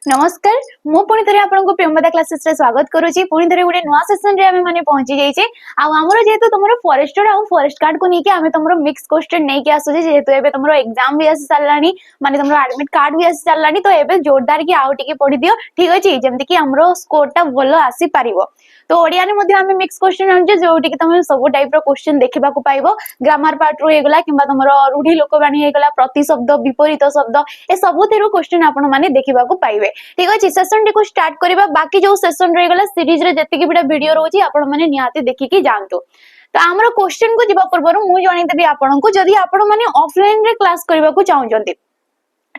नमस्कार मु पुणी थे आपको प्रेमदा क्लासेस रे स्वागत करूची पुणी थे गोटे नुआ सेशन रे आमे माने पहुंची जाइछे आ हमरो जेहेतु तुमरो फॉरेस्टर आ फॉरेस्ट गार्ड को नेकी आमे तुमरो मिक्स क्वेश्चन नै के आसु जेहेतु एबे तुमरो एग्जाम भी आसी सारलानी माने तुमरो एडमिट कार्ड भी आसी सारलानी तो एबे जोरदार की आउ टिके पढी दियो ठीक अछि जेमति कि हमरो स्कोर टा भलो आसी पारिबो तो ओडिया ने मध्ये आमे मिक्स क्वेश्चन आनजे जोटी कि तुम सब टाइप रो क्वेश्चन देखिबा को पाइबो ग्रामर पार्ट रो हेगला किबा तुमरो रूढी लोकवाणी हेगला प्रति शब्द विपरीत शब्द ए सब थेरो क्वेश्चन आपण माने देखिबा को पाइबे ठीक अछि सेशन टी को स्टार्ट करिबा बाकी जो सेशन रह गला सीरीज रे जति कि बिडा वीडियो रहउची आपण माने निहाती देखि कि जानतो तो हमरो क्वेश्चन को जिबा पूर्व मु जणै देबी आपण को जदी आपण माने ऑफलाइन रे क्लास करबा को चाहउचंती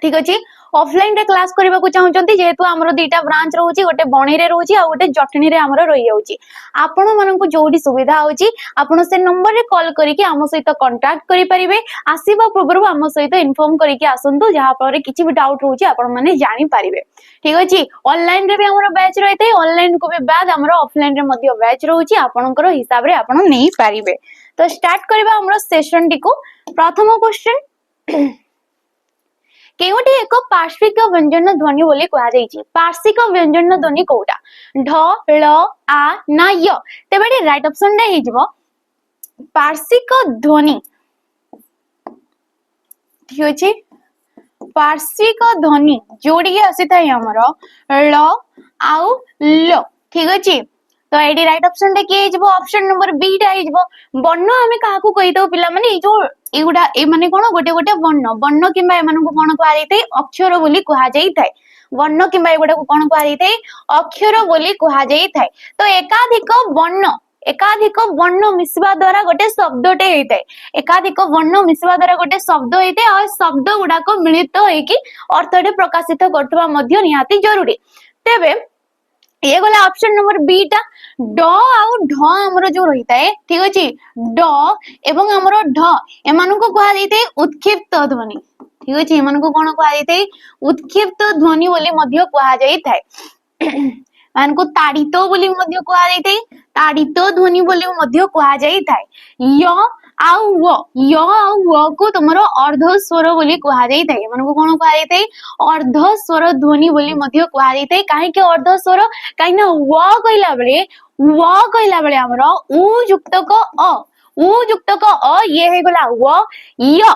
ठीक अछि ऑफलाइन रे क्लास करबा को चाहउचंती जेहेतु हमरो दीटा ब्रांच रहउची गोटे बणी रे रहउची आ गोटे जटनी रे हमरो रहि जाउची आपण मानन को जोडी सुविधा होची आपण से नंबर रे कॉल करी कि हम सहित कांटेक्ट करि परिबे आसीबा पूर्व हम सहित इन्फॉर्म करी कि आसंतु जहा पर किछि भी डाउट रहउची आपण माने जानि परिबे ठीक अछि ऑनलाइन रे भी हमरो बैच रहिते ऑनलाइन को भी बाद हमरो ऑफलाइन रे मध्ये बैच रहउची आपनकर हिसाब रे आपण नै परिबे तो स्टार्ट करबा हमरो सेशन टी को प्रथम क्वेश्चन केउटी एक पार्श्विक व्यंजन ध्वनि बोली कहा जाइछि पार्श्विक व्यंजन ध्वनि कोउटा ढ ळ आ ना य तेबेडी राइट ऑप्शन डे हि जबो पार्श्विक ध्वनि ठीक अछि पार्श्विक ध्वनि जोडी के आसी थाय हमरो ळ आउ ल ठीक अछि तो एडी राइट ऑप्शन डे के जबो ऑप्शन नंबर बी टा हि जबो वर्ण हमें काहा को कहि दो पिला माने ई जो एगुडा ए माने कोन गोटे गोटे वर्ण किबा ए मानन को कोन कहा जाइते अक्षर बोली कहा जाई थाय वर्ण किबा एगुडा को कोन कहा जाइते अक्षर बोली कहा जाई थाय तो एकाधिक वर्ण मिसवा द्वारा गोटे शब्दटे हेइते एकाधिक वर्ण मिसवा द्वारा गोटे शब्द हेइते आ शब्द गुडा को मिलित होई कि अर्थटे प्रकाशित करथबा मध्य निहाती जरूरी तेबे ये गला ऑप्शन नंबर बी टा ड आउ ढ हमरो जो रहिता है ठीक अछि ड एवं हमरो ढ एमानु को कहा जाइते उत्क्षिप्त ध्वनि ठीक अछि एमानु को कोन कहा जाइते उत्क्षिप्त ध्वनि बोली मध्य कहा जाइथाय मान को ताड़ित बोली मध्य कहा जाइते ताड़ित ध्वनि बोली मध्य कहा जाइथाय य आउ व को तुमरो अर्ध स्वर बोली कहा जाइथाय मन को कोन कहा जाइथाय अर्ध स्वर ध्वनि बोली मध्य कहा जाइथाय काहे के अर्ध स्वर काहे न व कहिला बेले हमरो उ युक्त क अ ये हे गला व य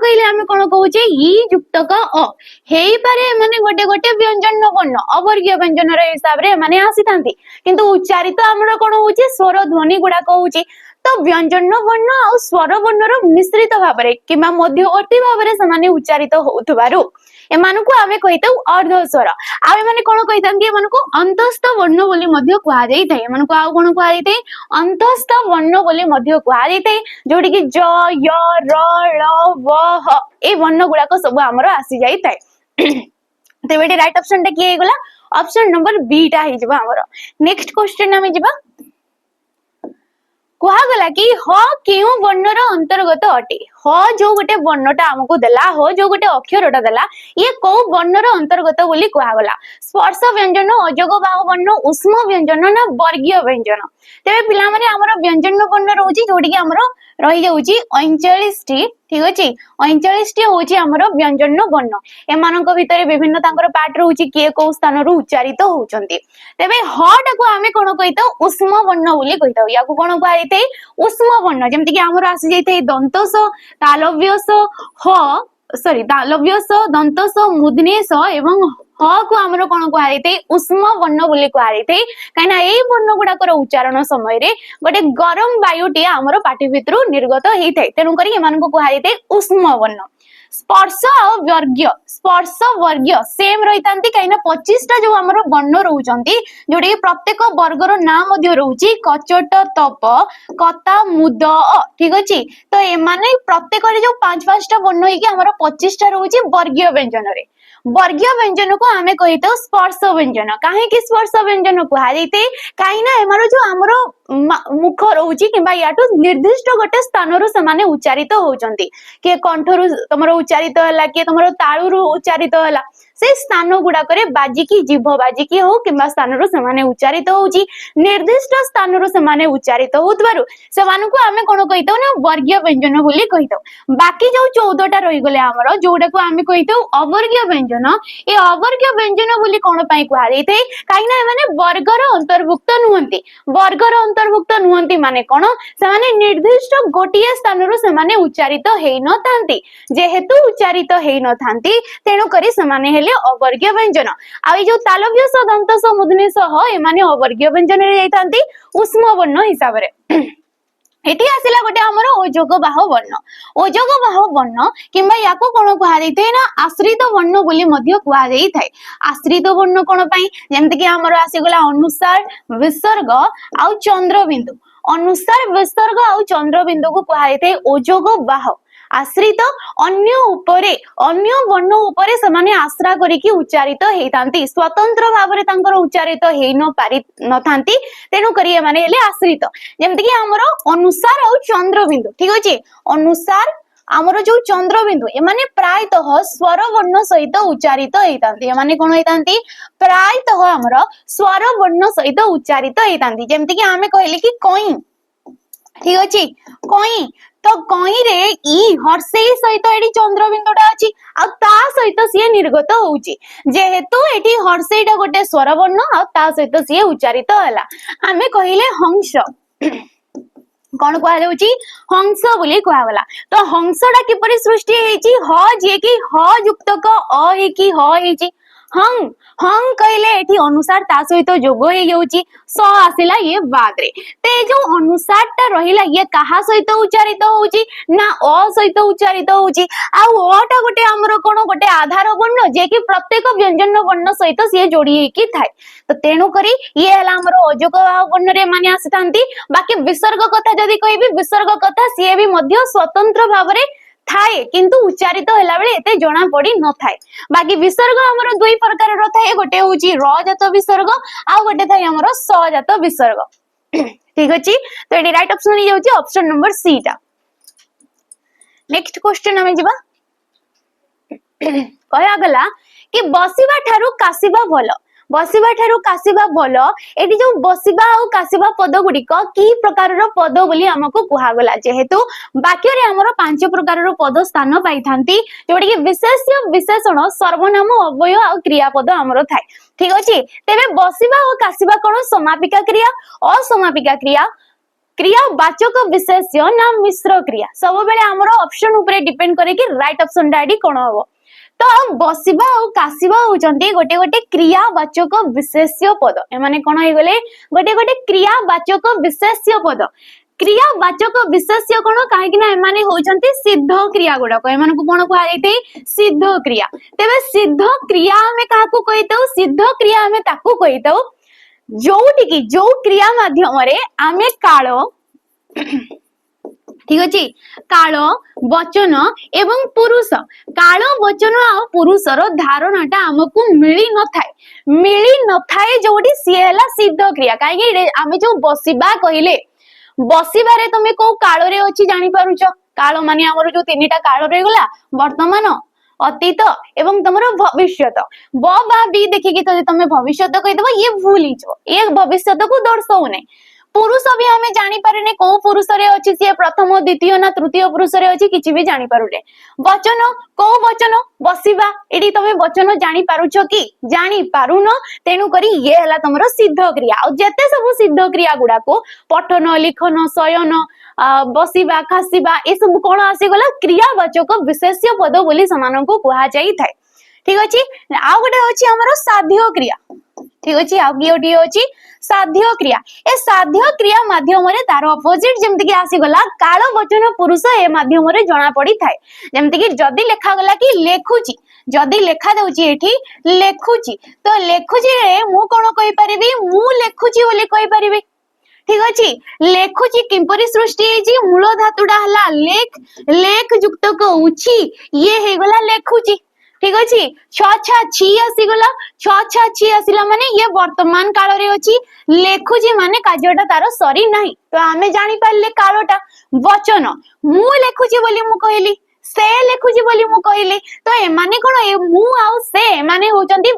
कहिले हम कोन कहूचे ई युक्त क अ हेई पारे माने गोटे गोटे व्यंजन वर्ण अवर्गीय व्यंजन रे हिसाब रे माने आसी थांती किंतु उच्चारित हमरो कोन होचे स्वर ध्वनि गुडा कहूचे तो व्यंजन वर्ण आ स्वर वर्ण मिश्रित भाव रे किबा मध्यवर्ती भाव रे समाने उच्चारित होउथबारु एमानु को आमे कहितौ अर्ध स्वर आ एमाने कोन कहितन कि एमानु को अंतस्थ वर्ण बोली मध्य कहा जाई थाय एमानु को आ कोन कहा जाई थाय अंतस्थ वर्ण बोली मध्य कहा जाई थाय जोडी कि ज य र ल व ह ए वर्ण गुडा को सब हमरो आसी जाई थाय तेबेडी राइट ऑप्शन टा की हेगला ऑप्शन नंबर बी टा हि जबा हमरो नेक्स्ट क्वेश्चन आमे जबा कहा गला कि ह केउ वर्णर अंतर्गत अटे ह जो गोटे वर्णटा हमको देला ह जो गोटे अक्षरटा देला ये को वर्णर अंतर्गत बोली कहा गला स्पर्श व्यंजन अजोग बाहु वर्ण उष्म व्यंजन ना वर्गीय व्यंजन तेबे पिला माने हमर व्यंजन वर्ण रहउची जोडी कि हमर रहि जाउची 39 टी ठीक अछि 39 टी होची हमर व्यंजन वर्ण एमानक भितरे विभिन्न तांकर पार्ट रहउची के को स्थान रु उच्चारित होउचंती तेबे ह टाको आमे कोन कहितो उष्म वर्ण बोली कहितो या को कोन कहिते उष्म वर्ण जेमति कि हमर आसी जाइते दंतस तालव्यस ह सॉरी तालव्यस दंतस मूर्धन्यस एवं ह को हमरो कोन कहिते उष्म वर्ण बोली कहिते काइना एई वर्ण गुडाकर उच्चारण समय रे गोटे गरम वायुटी हमरो पाटी भितरु निर्गत हेइथाय तेनु करी एमान को कहिते उष्म वर्ण स्पर्श वर्गीय सेम रहितांती काइना 25 टा जो हमरो वर्ण रहउचंती जोडी प्रत्येक वर्गर नाम मध्ये रहउची कचट तप कता मुद ठीक अछि तो एमाने प्रत्येक रे जो 5 टा वर्ण हे कि हमरो 25 टा रहउची वर्गीय व्यंजन रे वर्गीय व्यंजन को आमे कहितो स्पर्श व्यंजन काहे कि स्पर्श व्यंजन को हारिते काइना एमारो जो हमरो मुख रहउची किबा याटो निर्दिष्ट गोटे स्थान रु समाने उच्चारित होउचंती के कंठ रु तमरो उच्चारित हला के तमरो ताळु रु उच्चारित हला से स्थान गुड़ाक बाजिकी जीभ बाजिकी हो किंबा स्थान से उच्चारित होउची निर्दिष्ट स्थान से उच्चारित होउतबारु सेमानकु आमे कोन कहितो ना वर्गीय व्यंजन बोली कहितो। बाकी जो 14टा रही गले हमर जोडा को आमे कहितो अवर्गीय व्यंजन ए अवर्गीय व्यंजन बोली कोन पई कुहा दैथे काईना माने वर्गर अंतर्भुक्त नुहंती वर्गर अंतर्भुक्त नुहंती माने कोन से माने निर्दिष्ट गोटिए स्थान से माने उच्चारित हेई न थांती जेहेतु उच्चारित हेई न थांती तेनु करी से माने हेले अवर्गीय व्यंजन आ ए जो तालव्य स दंत स मूर्धन्य स ह ए माने अवर्गीय व्यंजन रे जाईतांती उष्म वर्ण हिसाब रे एटी आसिला गोटे हमर ओजोग बाह वर्ण ओजोग बाह वर्ण किंबा याको कोन कुहा दैथे ना आश्रित वर्ण बोली मध्य कुहा देई थाए आश्रित वर्ण कोन पई जेमति कि हमर आसी गला अनुसार विसर्ग आ चंद्र बिंदु अनुसार विसर्ग आ चंद्र बिंदु को कुहा दैथे ओजोग बाह आश्रित अन्य उपरे अन्य वर्ण उपरे समाने आश्रा करिकि उच्चारित हेतांती स्वतंत्र भाबरे तांकर उच्चारित हेई न पारि न थांती तेनु करी माने हेले आश्रित जेमति कि हमर अनुसार आ चंद्र बिंदु ठीक अछि अनुसार हमर जो चंद्र बिंदु ए माने प्रायतः स्वर वर्ण सहित उच्चारित हेतांती ए माने कोन हेतांती प्रायतः हमर स्वर वर्ण सहित उच्चारित हेतांती जेमति कि आमे कहले कि कई ठीक अछि कई तो कई रे ई हर्षे सहित एडी चंद्र बिंदुटा अछि आ ता सहित सिए निर्गत होउची जेहेतु एटी हर्षेटा गोटे स्वर वर्ण आ ता सहित सिए उच्चारित हला आमे कहिले हंस कौन कुहा जाउची हंस बोली कुहा गला तो हंसटा किपरि सृष्टि हेची ह जे कि ह युक्त क अ हे कि ह हेची हंग हंग कहले एठी अनुसार ता सहित जोग हे जाउची स आसिला ये बाद रे ते जो अनुसार ता रहिला ये कहा सहित उच्चारित होउची ना अ सहित उच्चारित होउची आ अ टा गोटे हमरो कोन गोटे आधार वर्ण जे कि प्रत्येक व्यंजन वर्ण सहित से जोड़ी हेकी थाए तो तेनु करी ये हला हमरो अजोग वर्ण रे माने आसितांती बाकी विसर्ग कथा जदी कहबी विसर्ग कथा से भी मध्य स्वतंत्र भाबरे थाए किंतु उच्चारित होला बेले एते जणा पड़ी न थाए बाकी विसर्ग हमरो दुई प्रकार रो थाए गोटे होची र जात विसर्ग आ गोटे थाए हमरो स जात विसर्ग ठीक अछि तो एडी राइट ऑप्शन ही जाउची ऑप्शन नंबर सी टा नेक्स्ट क्वेश्चन हमें जिबा कहया गला कि बसिबा ठारू कासिबा भलो बसिबा ठारू कासिबा भलो एटी जो बसिबा और कासिबा पद गुडिक की प्रकार रो पद बोली हमको कुहा गला जेहेतु वाक्य रे हमरो पांच प्रकार रो पद स्थान पाई थांती जोडी कि विशेष्य विशेषण सर्वनाम अव्यय और क्रियापद हमरो थाए ठीक अछि तेबे बसिबा और कासिबा कोन समापिका क्रिया असमापिका क्रिया क्रिया वाचक विशेष्य ना मिश्र क्रिया सब बेले हमरो ऑप्शन ऊपर डिपेंड करे कि राइट ऑप्शन डाडी कोन हो तो बसिबा और कासिबा होचंती गोटे गोटे क्रियावाचक विशेष्य पद ए माने कोन हे गले गोटे गोटे क्रियावाचक विशेष्य पद क्रियावाचक विशेष्य कोन काहे कि ना ए माने होचंती सिद्ध क्रिया गुडा को ए माने को कोन कुहा जायते सिद्ध क्रिया तेबे सिद्ध क्रिया हमें काहा को कहितो सिद्ध क्रिया हमें ताकू कहितो जोटी की जो क्रिया माध्यम रे आमे काल ठीक अछि काल वचन एवं पुरुष काल वचन आ पुरुषर धारणाटा हमकु मिली न थाए जोडी सिएला सिद्ध क्रिया काहे आमे जो बसिबा कहिले बसिबा रे तमे को काल रे अछि जानि पारुछ काल माने हमर जो तीनटा काल रे गला वर्तमान अतीत एवं तमरो भविष्यत ब बा बी देखि कि तमे भविष्यत कहि देबो ये भूल हिजो ये भविष्यत को दर्शाउ नै पुरुष भी हमें जानी पारे ने को पुरुष रे अछि से प्रथम द्वितीय ना तृतीय पुरुष रे अछि किछि भी जानी पारुले वचन को वचन बसिबा एडी तमे वचन जानी पारुछो कि जानी पारुन तेनु करी ये हला तमरो सिद्ध क्रिया और जेते सब सिद्ध क्रिया गुडा को पठन लिखन शयन बसिबा खासिबा ए सब कोन आसी गला क्रियावाचक विशेष्य पद बोली समान को कुहा जाई थाए ठीक अछि आ गोटे अछि हमरो साध्य क्रिया ठीक अछि आ गोटे अछि साध्य क्रिया ए साध्य क्रिया माध्यम रे तार अपोजिट जेमति कि आसी गला काल वचन पुरुष ए माध्यम रे जणा पड़ी थाए जेमति कि जदी लेखा गला कि लेखुची जदी लेखा दउची एठी लेखुची तो लेखुची रे मु कोन कहि परिबी मु लेखुची बोली कहि परिबी ठीक अछि लेखुची किंपरि सृष्टि हेची मूल धातुडा हला लेख लेख युक्त को उची ये हे गला लेखुची ठीक अछि छ छ छी आसी गला छ छ छी आसिला माने ये वर्तमान काल रे अछि लेखुची माने कार्यटा तार सरी नाही तो आमे जानि पाले कालटा वचन मु लेखुची बोली मु कहली से लेखुची बोली मु कहली तो एमाने कोन मु आउ से एमाने होचंती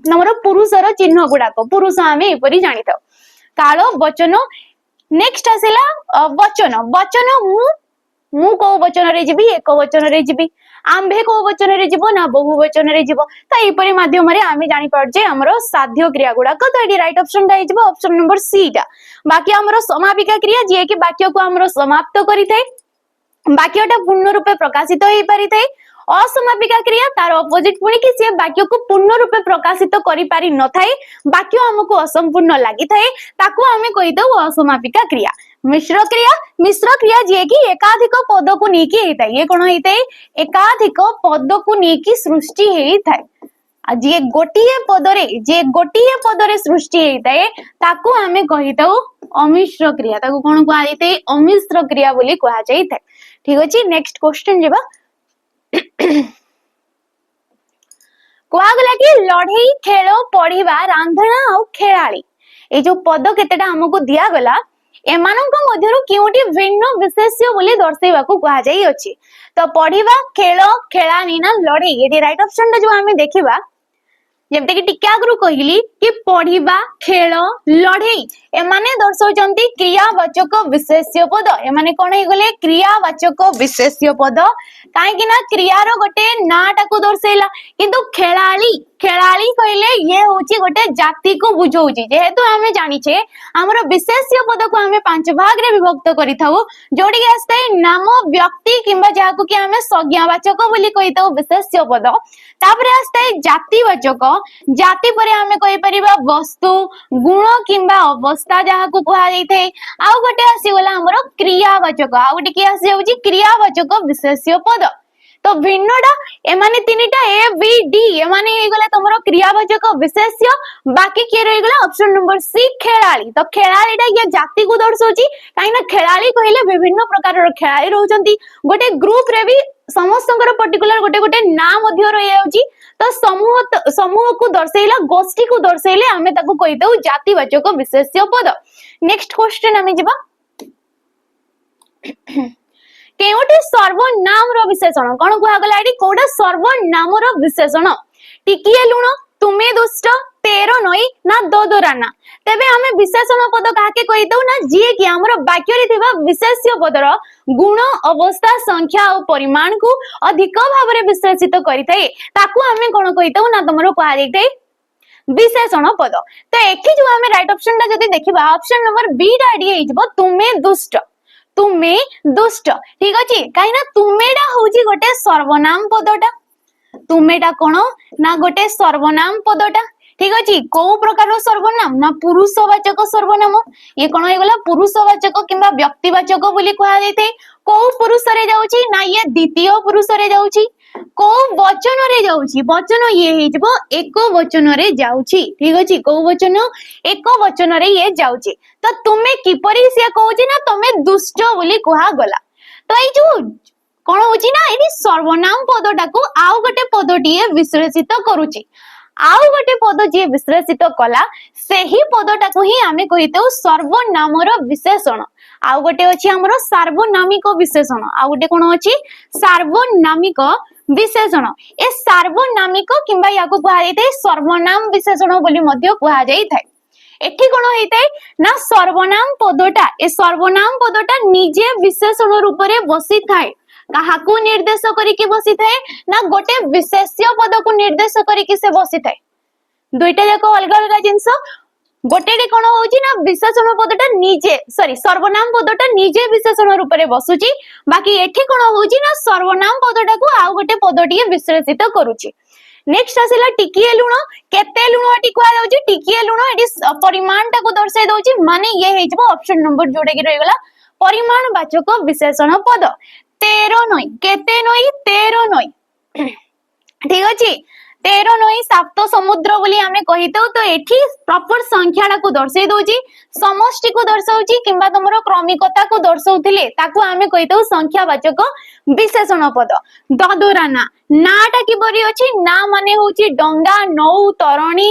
नमर पुरुषर चिन्ह गुडाको पुरुष आमे एपरी जानि थाउ कालो वचन नेक्स्ट आसिला वचन वचन मु को वचन रे जिबी एक वचन रे जिबी आंबे को वचन रे जिवो ना बहु वचन रे जिवो तो एपरी माध्यम रे आमे जानि पारजे हमरो साध्य क्रिया गुडाको तो एडी राइट ऑप्शन दा हिजबो ऑप्शन नंबर सी टा बाकी हमरो समापिका क्रिया जे कि वाक्य को हमरो समाप्त करि थाए वाक्यटा पूर्ण रूपे प्रकाशित हो पारि थाए असमापिका क्रिया तार अपोजिट पुणी कि से वाक्य को पूर्ण रूपे प्रकाशित करि पारि न थाए वाक्य हमको असंपूर्ण लागि थाए ताको हमें कहि दउ असमापिका क्रिया मिश्र क्रिया जे कि एकाधिक पद को नेकी हेताए ये कोन हेताए एकाधिक पद को नेकी सृष्टि हेताए जे गोटिए पदरे सृष्टि हेताए ताको हमें कहि दउ अमिश्र क्रिया ताको कोन को आइते अमिश्र क्रिया बोली कहा जाय थाए ठीक अछि नेक्स्ट क्वेश्चन जेबा कुआगला कि लड़ई खेल पढ़िबा रांधना और खेलाड़ी ए जो पद केतेटा हमको दिया गला एमानक मध्यरु केउटी भिन्न विशेष्य बोली दर्शाइबा को कहा जाई अछि तो पढ़िबा खेल खेलानी ना लड़ई एडी राइट ऑप्शन जो हमें देखिबा जेमते कि टिके आगरु कहिली कि पढ़िबा खेल लड़ई एमाने दर्शाउचंती क्रियावाचक विशेष्य पद एमाने कोन हे गले क्रियावाचक विशेष्य पद काहे कि ना क्रियारो गोटे नाटा को दर्शाइला किंतु खेलाड़ी कहले ये होची गोटे जाति को बुझौची जेहेतु हमें जानि छे हमरो विशेष्य पद को हमें पांच भाग रे विभक्त करि थाउ जोडी आस्ते नाम व्यक्ति किंबा जाको कि हमें संज्ञावाचक बोली कहि थाउ विशेष्य पद तापरे आस्ते जातिवाचक जाति परे हमें कहि परिबा वस्तु गुण किंबा अवस्था जाको कहा जाय थे आउ गोटे आसी गला हमरो क्रियावाचक आउ गोटे कि आसी होची क्रियावाचक विशेष्य पद तो भिन्नटा एमाने तीनटा ए बी डी एमाने हे गला तमरो क्रियावाचक विशेष्य बाकी के रहि गला ऑप्शन नंबर सी खेलाड़ी तो खेलाड़ीटा ये जाति को दर्शाउची काहे ना खेलाड़ी कहिले विभिन्न प्रकार रो खेलाड़ी रहउचंती गोटे ग्रुप रे भी समस्तଙ୍କର पर्टिकुलर गोटे गोटे ना मध्य रहि जाउची तो समूह को दर्शाइला गोष्ठी को दर्शाइले हमें ताको कहि दउ जातिवाचक विशेष्य पद नेक्स्ट क्वेश्चन हमें जिबा केउटी सर्वनाम रो विशेषण कोन कुहा गला एडी कोडा सर्वनाम रो विशेषण टिकिए लुण तुमे दुष्ट तेरो नई ना दोदराना तेबे हमें विशेषण पद काके कहि दउ ना जे कि हमरो वाक्य रे थिबा विशेष्य पदर गुण अवस्था संख्या और परिमाण को अधिक भाव रे विश्लेषित करिथाय ताकू हमें कोन कहि दउ ना तमरो कहा जायथाय विशेषण पद तो एठी जो हमें राइट ऑप्शन दा जदी देखिबा ऑप्शन नंबर बी दा डी हिजबो तुमे दुष्ट ठीक अछि काहे ना तुमेडा होची गोटे सर्वनाम पदटा तुमेडा कोन ना गोटे सर्वनाम पदटा ठीक अछि को प्रकार सर्वनाम ना पुरुषवाचक सर्वनाम ये कोन हे गला पुरुषवाचक किंबा व्यक्तिवाचक बोली कहा जायते को पुरुष रे जाउची ना ये द्वितीय पुरुष रे जाउची को वचन रे जाउची वचन ये हिजबो एक वचन रे जाउची ठीक अछि को वचन एक वचन रे ये जाउची तो तुमे किपरि से कहउची ना तुमे दुष्ट बोली कहा गला तो ए जो कोन होची ना एनी सर्वनाम पदटा को आउ गोटे पदटीए विश्लेषित करूची आउ गोटे पद जे विश्लेषित कला सेही पदटा को ही आमे कहितौ सर्वनामर विशेषण आउ गोटे अछि हमरो सार्वनामिक विशेषण आउ गोटे कोन अछि सार्वनामिक विशेषण ए सार्वनामिक किंबा याको कहा जायते सर्वनाम विशेषण बोली मध्य कहा जायथाय एठी कोन हेइताय ना सर्वनाम पदटा ए सर्वनाम पदटा निजे विशेषण रूप रे बसी थाए काहाकू निर्देश करिके बसी थाए ना गोटे विशेष्य पद को निर्देश करिके से बसी थाए दुईटा जाको अलग अलग जिंस गोटे रे कोन होउची ना विशेषण पदटा निजे सर्वनाम पदटा निजे विशेषण रूप रे बसुची बाकी एठी कोन होउची ना सर्वनाम पदटा को आ गोटे पदटी विश्लेषित करूची नेक्स्ट आसिला टिकिए लुण केते लुण एटी कुआ जाउची टिकिए लुण एटी परिमाणटा को दर्शाइ दउची माने ये हेजबो ऑप्शन नंबर जोडे कि रहिगला परिमाण वाचक विशेषण पद 13 नई केते नई 13 नई ठीक अछि 13 नई सात समुद्र बोली हमें कहितौ तो एठी प्रॉपर संख्याटा को दर्शाइ दउची समष्टि को दर्शाउची किंबा तमरो क्रमिकता को दर्शाउथिले ताकू हमें कहितौ संख्यावाचक विशेषण पद ददराना नाटा किबरी अछि ना माने होची डंगा नौ तरणी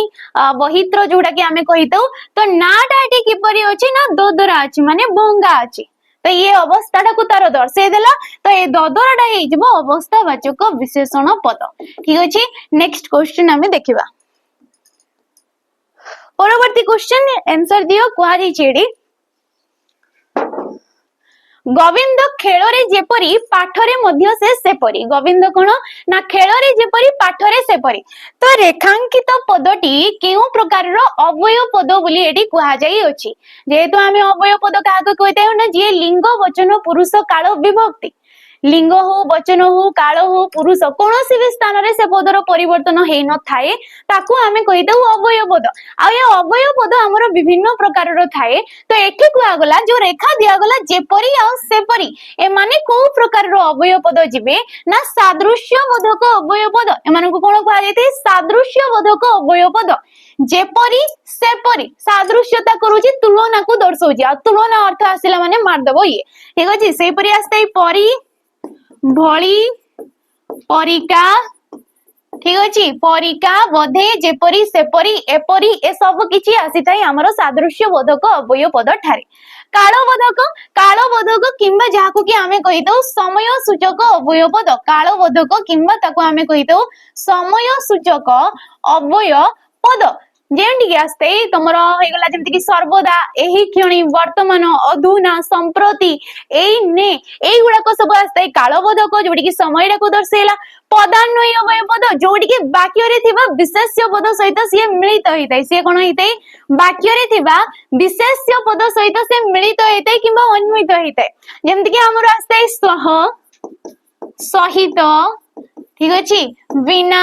बहित्र जोडा कि हमें कहितौ तो नाटा एठी किबरी अछि ना ददरा अछि माने भंगा अछि तो ये अवस्थाटा को तार दर्शाई देला तो ये ददराटा हेइजिबो अवस्थावाचक विशेषण पद ठीक अछि नेक्स्ट क्वेश्चन हमें देखिबा परवर्ती क्वेश्चन आंसर दियो कुआ जाई छेडी गोविंद खेଳରେ ଯେପରି ପାଠରେ ମଧ୍ୟ ସେପରି ଗୋବିନ୍ଦ କଣ ନା ଖେଳରେ ଯେପରି ପାଠରେ ସେପରି ତ ରେଖାଙ୍କିତ ପଦଟି କେଉଁ ପ୍ରକାରର ଅବୟବ ପଦ ବୋଲି ଏଠି କୁହାଯାଇ ଅଛି ଯେହେତୁ ଆମେ ଅବୟବ ପଦ କାହାକୁ କହିଥାଉ ନା ଯିଏ ଲିଙ୍ଗ ବଚନ ପୁରୁଷ କାଳ ବିଭକ୍ତି लिंग हो वचन हो काल हो पुरुष कौन भी स्थान रे से पदर परिवर्तन हेई न थाए ताकू आमे कहि दउ अवयव पद आ ये अवयव पद हमर विभिन्न प्रकार रो थाए तो एठी कुआ गला जो रेखा दिया गला जेपरी आ सेपरी ए माने को प्रकार रो अवयव पद जिवे ना सादृश्य बोधक अवयव पद ए माने को कोन कुआ जायते सादृश्य बोधक अवयव पद जेपरी सेपरी सादृश्यता करूची तुलना को दर्शाउची आ तुलना अर्थ आसिला माने मार दबो ये ठीक अछि सेपरी आस्ते परी भली परिका ठीक अछि परिका बधे जेपरी सेपरी एपरी ए सब किछि आसीथाय हमर सादृश्य बोधक अवयव पद ठारे कालबोधक किंबा जाहाको कि आमे कहि दउ समय सूचक अवयव पद कालबोधक किंबा ताको आमे कहि दउ समय सूचक अवयव पद जेंटी आस्ते तमरो हेगला जेंति कि सर्वदा एही क्षणी वर्तमान अधुना संप्रति एई ने एई गुडा को सब आस्ते कालबोधक जोडी कि समयडा को दर्शाइला पदान्वयी अवयव पद जोडी कि वाक्य रे थिबा विशेष्य पद सहित से मिलित होइतै से कोन होइतै वाक्य रे थिबा विशेष्य पद सहित से मिलित होइतै किंबा अन्वित होइतै जेंति कि हमर आस्ते सह सहित ठीक अछि बिना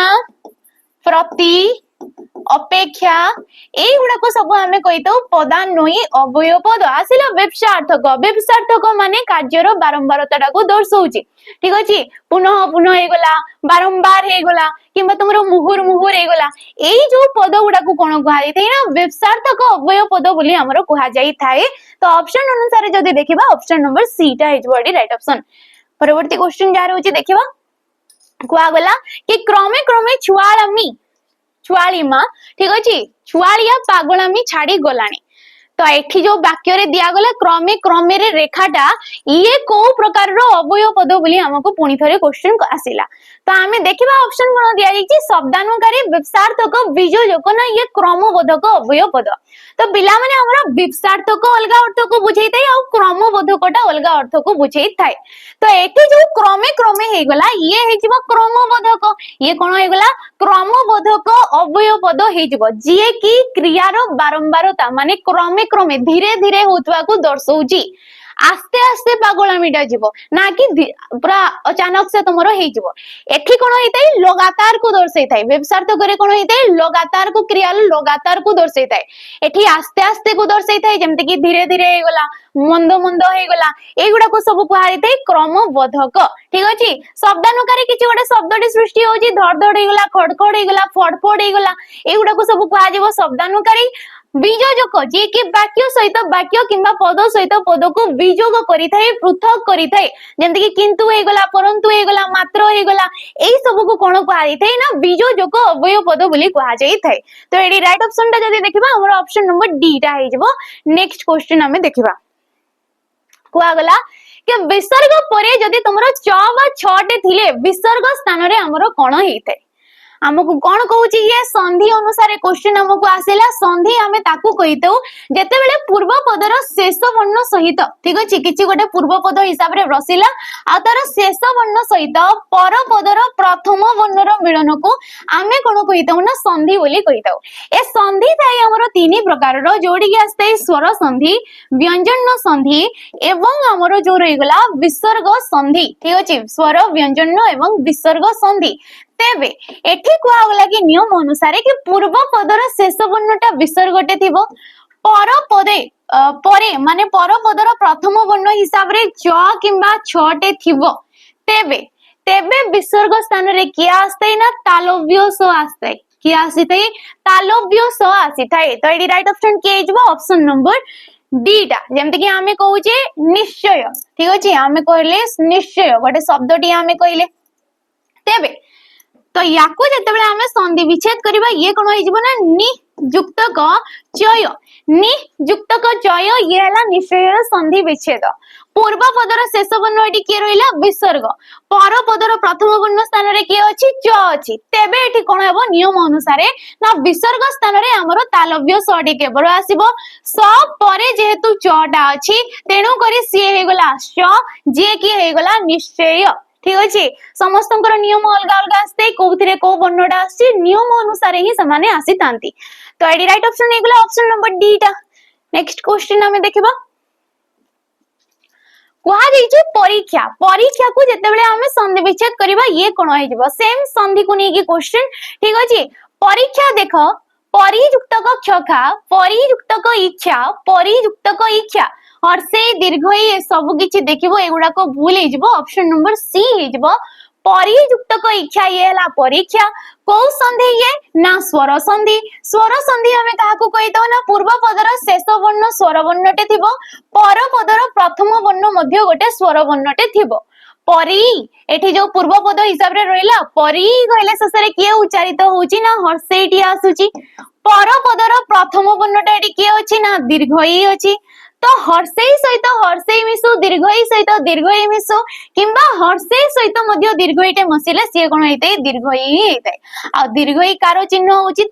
प्रति अपेक्षा एई गुडा को सब हमें कहितो पदान्वयी अवयव पद आसिला व्यवसार्थक माने कार्यर बारंबारता को दर्शाउची ठीक अछि पुनः पुनः हे गला बारंबार हे गला किंबा तुमरो मुहुर मुहुर हे गला एई जो पद गुडा को कोन कहै थै ना व्यवसार्थक अवयव पद बोली हमरो कहा जाई थाए तो ऑप्शन अनुसार जदी देखिबा ऑप्शन नंबर सी टा इज बॉडी राइट ऑप्शन परवर्ती क्वेश्चन जा रहउची देखिबा कुआ गला कि क्रमे क्रमे छुआलीमा ठीक अछि छुआलिया पागलामी छाड़ी गलानी तो एठी जो वाक्य रे दिया गला क्रमे क्रमे रे रेखाटा ये को प्रकार रो अवयव पद बोली हमको पुनी थरे क्वेश्चन आसिला तो आमे देखिबा ऑप्शन कोन दिया जाई शब्दानुकारी विपसार्थक बीजोजक ना ये क्रमबोधक अवयव पद तो पिला माने हमरा विपसार्थक अलगा अर्थ को बुझाई थाए आ क्रमबोधकटा अलगा अर्थ को बुझाई थाए तो एठी जो क्रमे क्रमे हे गला ये हे जिवो क्रमबोधक ये कोन हे गला क्रमबोधक अवयव पद हे जिवो जे की क्रियार बारंबारता माने क्रमे क्रमे धीरे धीरे होतवा को दर्शाउची आस्ते आस्ते पागलामीटा जीवो ना कि पूरा अचानक से तुमरो हे जीवो एठी कोन हेतै लगातार को दर्शाई थाए व्यवसार्थ करे कोन हेतै लगातार को क्रिया लगातार को दर्शाई थाए एठी आस्ते आस्ते को दर्शाई थाए जेमते कि धीरे धीरे हे गला मंद मंद हे गला एगुडा को सब कुहा हेतै क्रमबोधक ठीक अछि शब्दानुकारी किछि गोटे शब्दटी सृष्टि होजी धड़ धड़ हे गला खड़खड़ हे गला फड़फड़ हे गला एगुडा को सब कुहा जीवो शब्दानुकारी बीजोजक जे कि वाक्य सहित वाक्य किंबा पद सहित पद को बीजोग करि थाए पृथक करि थाए जेंति कि किंतु हे गला परंतु हे गला मात्र हे गला एई सब को कोन कहै थाए ना बीजोजक अवयव पद बोली कहा जाई थाए तो एडी राइट ऑप्शन ता जदी देखिबा हमर ऑप्शन नंबर डी टा हे जबो नेक्स्ट क्वेश्चन हमें देखिबा कुआ गला कि विसर्ग परे जदी तुमरो 6 बा 6 टे थिले विसर्ग स्थान रे हमरो कोन हेई थाए हमको कौन कहूची ये संधि अनुसार क्वेश्चन हमको आसेला संधि हमें ताकू कहितौ जेते बेले पूर्व पदर शेष वर्ण सहित ठीक अछि किछि गोटे पूर्व पद हिसाब रे रसिला आ तार शेष वर्ण सहित पर पदर प्रथम वर्णर मिलन को आमे कोन कहितौ ना संधि बोली कहितौ ए संधि थाई हमर तीन प्रकार रो जोडी के आस्ते स्वर संधि व्यंजन संधि एवं हमर जो रहिगला विसर्ग संधि ठीक अछि स्वर व्यंजन एवं विसर्ग संधि तेबे एठी कुआ गला कि नियम अनुसार कि पूर्व पदर शेष वर्णटा विसर्गटे थिबो पर पदे परे माने पर पदर प्रथम वर्ण हिसाब रे च किंबा छ टे थिबो तेबे तेबे विसर्ग स्थान रे कि आस्ते ना तालव्य स आस्ते कि आसीते तालव्य स आसीथाय तो एडी राइट ऑप्शन के हिजबो ऑप्शन नंबर डी टा जेमते कि हमें कहूचे निश्चय ठीक अछि हमें कहले निश्चय गोटे शब्दटी हमें कहले तेबे तो याको जेतेबेले हमें संधि विच्छेद करबा ये कोन होई जिवो ना नि युक्त क चय नि जुक्तक जय ये है निश्चय संधि विच्छेद पूर्व पदर शेष वर्ण एटी किए रहिला विसर्ग पर पदर प्रथम वर्ण स्थान रे किए अछि च अछि तेबे एटी कोन हेबो नियम अनुसार ना विसर्ग स्थान रे हमरो तालव्य स टी केवल आसीबो स परे जेहेतु च टा अछि तेनु करी सी हे गला च जे की हे गला निश्चय ठीक अछि समस्तंकर नियम अलग अलग आस्ते कोथिरे को वर्णटा आसी नियम अनुसार ही समाने आसी तांती तो एडी राइट ऑप्शन हे गला ऑप्शन नंबर डी टा नेक्स्ट क्वेश्चन हमें देखिबा कुहा जाइछे परीक्षा परीक्षा को जेतेबेले हमें संधि विच्छेद करबा ये कोन होई जबो सेम संधि को नै की क्वेश्चन ठीक अछि परीक्षा देखो परियुक्तक क्षखा परियुक्तक इच्छा परियुक्तक इच्छा और से दीर्घ ये सब किछि देखिबो एगुडा को भूल हे जबो ऑप्शन नंबर सी हे जबो परियुक्तक इच्छा ये हला परीक्षा को संधि ये ना स्वर संधि हमें काहा को कहितो ना पूर्व पदर शेष वर्ण स्वर वर्णटे थिबो पर पदर प्रथम वर्ण मध्य गोटे स्वर वर्णटे थिबो परी एठी जो पूर्व पद हिसाब रे रहिला परी कहले शेषरे किए उच्चारित होउची ना हर्षेटी आसुची पर पदर प्रथम वर्णटा एठी किए अछि ना दीर्घई अछि तो हर्षेई सहित हर्षेई मिसु दीर्घई सहित दीर्घई मिसु किंबा हर्षेई सहित मध्य दीर्घईटे मसिले से कोन हेते दीर्घई हेते आ दीर्घई कार चिन्ह होउची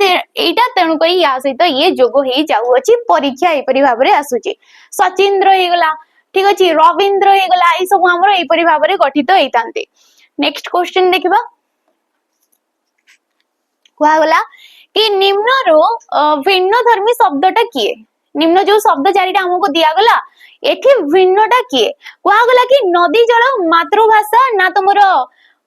एटा तेनु कई या सहित ये जोग हेई जाउ अछि परीक्षा ए परि भाबरे आसुची सचिंद्र हे गला ठीक अछि रविंद्र हे गला ई सब हमर ए परि भाबरे गठित हेतांते नेक्स्ट क्वेश्चन देखिबा कुआ गला कि निम्न रो भिन्न धर्मी शब्दटा किए निम्न जो शब्द चारिटा हमको दिया गला एठी भिन्नटा किए कुआ गला कि नदी जल मातृभाषा ना तुमर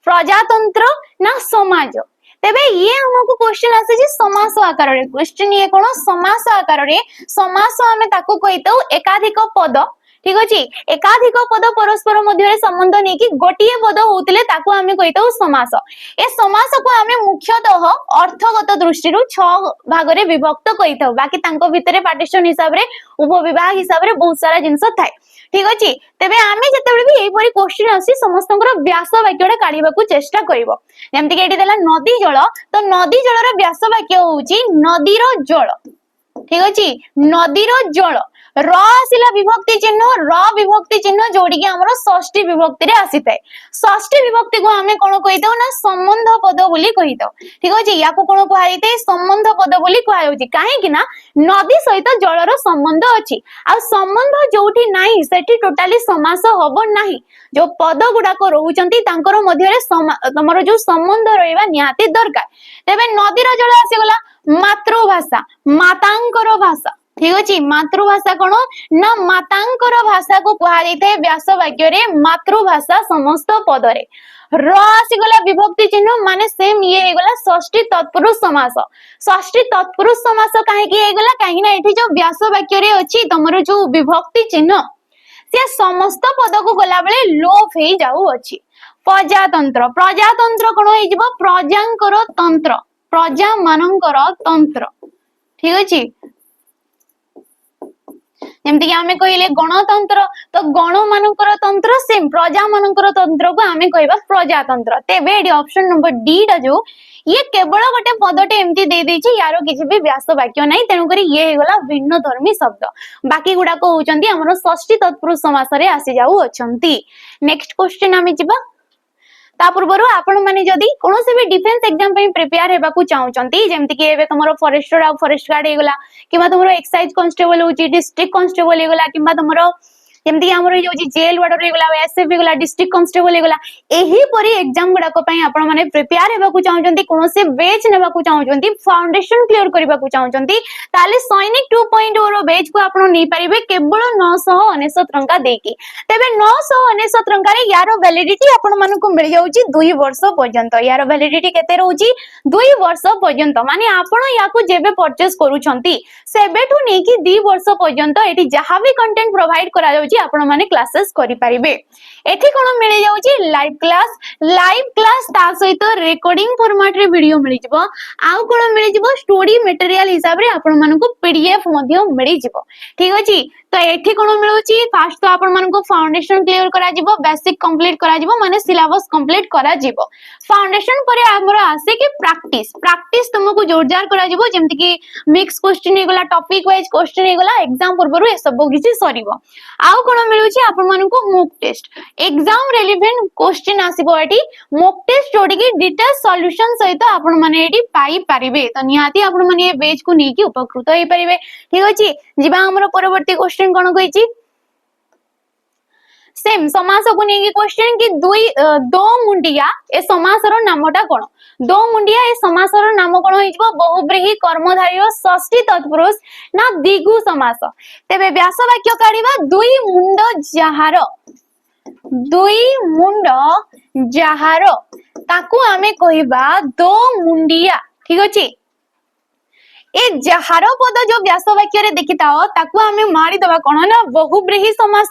प्रजातंत्र ना समाज तेबे ये हमको क्वेश्चन आसे जे समास आकार रे क्वेश्चन ये कोन समास आकार रे समास हमें ताको कहितो एकाधिक पद ठीक अछि एकाधिक पद परस्पर मध्य रे संबंध नै कि गोटिए पद होतिले ताको हमें कहितो समास ए समास को हमें मुख्यतः अर्थगत दृष्टि रु 6 भाग रे विभक्त कहितो बाकी तांको भितरे पार्टीशन हिसाब रे उपविभाग हिसाब रे बहुत सारा जिंस थाय ठीक अछि तेबे आमे जतेबे भी एई परी क्वेश्चन आसी समस्तंकर व्यास वाक्यडा काढिबा को चेष्टा करिवो जेमति कि एठी देला नदी जल तो नदी जल रो व्यास वाक्य होउची नदी रो जल ठीक अछि नदी रो जल र आसिला विभक्ति चिन्ह र विभक्ति चिन्ह जोडी के हमरो षष्ठी विभक्ति रे आसीतै षष्ठी विभक्ति को हमें कोन कहितो ना संबंध पद बोली कहितो ठीक अछि या को कोन कहै जैते संबंध पद बोली कहै होची काहे कि ना नदी सहित जल रो संबंध अछि आ संबंध जोठी नाही सेठी टोटली समास होबो नाही जो पद गुडा को रहउचंती तांकर मध्य रे तमरो जो संबंध रहइबा निहाती दरकार तबे नदी रो जल आसी गला मातृभाषा मातांकर भाषा ठीक अछि मातृभाषा कोन ना मातांकर भाषा को कहा जैते व्यास वाक्य रे मातृभाषा समस्त पद रे र आसी गला विभक्ति चिन्ह माने सेम ये हे गला षष्ठी तत्पुरुष समास षष्ठी तत्पुरुष समास काहे कि हे गला काहे ना एठी जो व्यास वाक्य रे अछि तमरो जो विभक्ति चिन्ह से समस्त पद को गला बेले लोप हे जाउ अछि प्रजातंत्र प्रजातंत्र कोन हे जिवो प्रजांकर तंत्र प्रजा मानंकर तंत्र ठीक अछि जेमति कि हमें कहिले गणतंत्र तो गण मानकर तंत्र सेम प्रजा मानकर तंत्र को हमें कहबा प्रजातंत्र तेबे एडी ऑप्शन नंबर डी टा जो ये केवल गोटे पदटे एमती दे देछि यारो किछि भी व्यास वाक्य नै तेनु करी ये हेगला भिन्न धर्मी शब्द बाकी गुडा को होचंती हमरो षष्ठी तत्पुरुष समास रे आसी जाउ अछंती नेक्स्ट क्वेश्चन हमें जिबा ता पूर्वरु आपण माने जदी कोनोसे भी डिफेंस एग्जाम पे प्रिपेयर हेबा को चाहउचंती जेमति कि एबे तमरो फॉरेस्टर आ फॉरेस्ट गार्ड हेगला किबा तमरो एक्साइज कांस्टेबल होची डिस्ट्रिक्ट कांस्टेबल हेगला किबा तमरो जेमति हमरो जो जेल वार्डर हेगला एसएफ हेगला डिस्ट्रिक्ट कांस्टेबल हेगला एही परी एग्जाम गुडा को पई आपण माने प्रिपेयर हेबा को चाहउचंती कोनोसे बेच नेबा को चाहउचंती फाउंडेशन क्लियर करबा को चाहउचंती ताले सैनिक 2.0 रो बेच को आपण नै परिबे केवल 999 टंका देकी तबे 999 टंका रे यारो वैलिडिटी आपण माने को मिल जाउची 2 वर्ष पर्यंत यारो वैलिडिटी केते रहउची 2 वर्ष पर्यंत माने आपण याको जेबे परचेस करूछंती सेबेठु नै कि 2 वर्ष पर्यंत एठी जहां भी कंटेंट प्रोवाइड करा जाउची होची आपण माने क्लासेस करि परिबे। एठी कोन मिली जाउची लाइव क्लास ता सहित रेकॉर्डिंग फॉर्मेट रे वीडियो मिली जिवो। आउ कोन मिली जिवो स्टडी मटेरियल हिसाब रे आपण मानकु पीडीएफ मध्य मिली जिवो। ठीक अछि। तो एठी कोन मिलुची फास्ट तो आपण मानकु फाउंडेशन क्लियर करा जिवो, बेसिक कंप्लीट करा जिवो, माने सिलेबस कंप्लीट करा जिवो। फाउंडेशन परे हमरो आसे कि प्रैक्टिस तुमको जोरदार करा जिवो, जेमति कि मिक्स क्वेश्चन हे गला, टॉपिक वाइज क्वेश्चन हे गला, एग्जाम पूर्व ए सब किछि सरीबो। आउ कोन मिलुची आपण मानकु mock test, exam relevant question आसीबो। एठी मॉक टेस्ट जोडी कि डिटेल सॉल्यूशन सहित आपण माने एठी पाई परिबे। तो निहाती आपण माने ए बेच को नेकी उपकृत होई परिबे। ठीक अछि। जिबा हमरो परवर्ती क्वेश्चन कोन कहिछि, सेम समास को नेकी क्वेश्चन कि दो मुंडिया ए समासर नामटा कोन। दो मुंडिया ए समासर नाम कोन होइजबो, बहुब्रीहि कर्मधारय षष्ठी तत्पुरुष ना द्विगु समास। तेबे व्यास वाक्य काढिबा, दुई मुंड जाहार ताकू आमे कहिबा दो मुंडिया। ठीक अछि। ए जहार पद जो व्यास वाक्य रे देखिताओ ताकू आमे मारी दबा कोन ना बहुब्रीहि समास,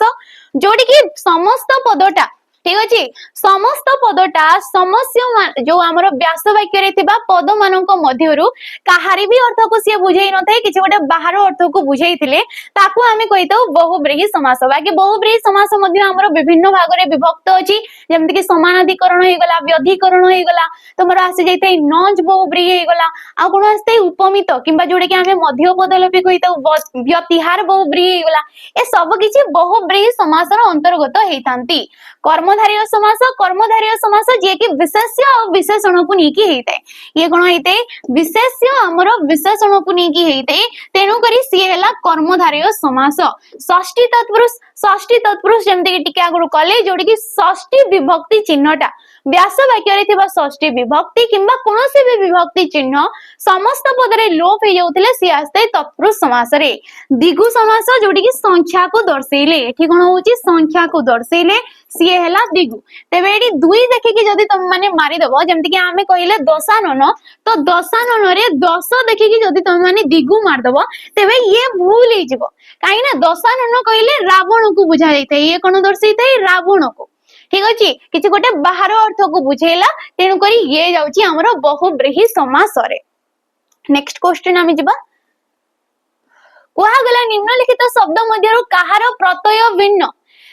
जोडी कि समस्त पदटा। ठीक अछि। समस्त पदटा समस्य जो हमरो व्यास वाक्य रे थिबा पद मानक मध्यरु काहारी भी अर्थ को से बुझेई न थाए, किछि गोटे बाहर अर्थ को बुझेइथिले ताकू आमे कहिताउ बहुब्रीहि समास। बाकी बहुब्रीहि समास मध्य हमरो विभिन्न भाग रे विभक्त अछि, जेमति कि समानाधिकरण हे गला, व्यधिकरण हे गला, तमरो आसी जैते नॉज बहुब्रीहि हे गला, आ कोन आस्ते उपमित किंबा जोडे कि आमे मध्य पदलोपी कहिताउ व्यतिहार बहुब्रीहि हे गला। ए सब किछि बहुब्रीहि समासर अंतर्गत हेइतांती। कर्मधारय समास जे कि विशेष्य और विशेषण को नेकी हेइताय। ये कोन हेइते विशेष्य हमरो विशेषण को नेकी हेइते, तेनु करी सी हेला कर्मधारय समास। षष्ठी तत्पुरुष जेमति कि टिके आगु कले, जोडी कि षष्ठी विभक्ति चिन्हटा व्यास वाक्य रे थिबा षष्ठी विभक्ति किंबा कोनोसी भी विभक्ति चिन्ह समस्त पद रे लोप हे जाउथिले सी आस्ते तत्पुरुष समास रे। द्विगु समास जोडी कि संख्या को दर्शेइले, एठी कोन होउची संख्या को दर्शेइले सी हेला द्विगु। तेबे एठी दुई देखि कि जदी तुम माने मारी दबो, जेमति कि आमे कहिले दशानन, तो दशानन रे 10 देखि कि जदी तुम माने द्विगु मार दबो तेबे ये भूल हे जिवो। काई ना दशानन कहिले रावण को बुझा जायते, ये कोन दर्शेइते रावण को। ठीक अछि। किछि गोटे बाहर अर्थ को बुझेला, तेनु करी ये जाउची हमरो बहुब्रीहि समास रे। नेक्स्ट क्वेश्चन आमे जिबा, कोहा गला निम्नलिखित शब्द मध्यरु काहार प्रत्यय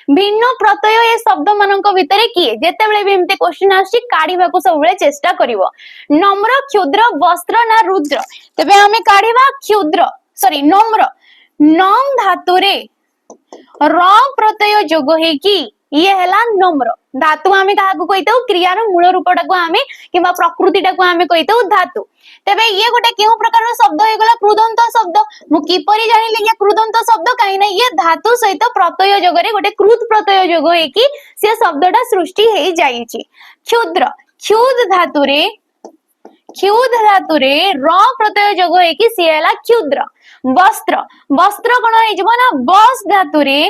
भिन्न प्रत्यय ए शब्द मानक भितरे किए। जेतेबेले भी एमते क्वेश्चन आछि काढिबा को सब बेले चेष्टा करिवो। नम्र, क्षुद्र, वस्त्र ना रुद्र। तबे हमें काढिबा नम्र। नम धातु रे र प्रत्यय जोग हे कि ये हेला नम्र। धातु आमे काहा को कहिताउ, क्रियार मूल रूपटा को आमे किबा प्रकृतिटा को आमे कहिताउ धातु। तेबे ये गोटे केउ प्रकार शब्द हे गला कृदंत शब्द। मु किपरि जानिले ये कृदंत शब्द, काई ना ये धातु सहित प्रत्यय जोगरे गोटे कृत प्रत्यय जोग हे कि से शब्दटा सृष्टि हे जाईची। क्षुद्र, क्षुद धातु रे र प्रत्यय जोग हे कि से हेला क्षुद्र। वस्त्र कोन हे जबो ना बस धातु रे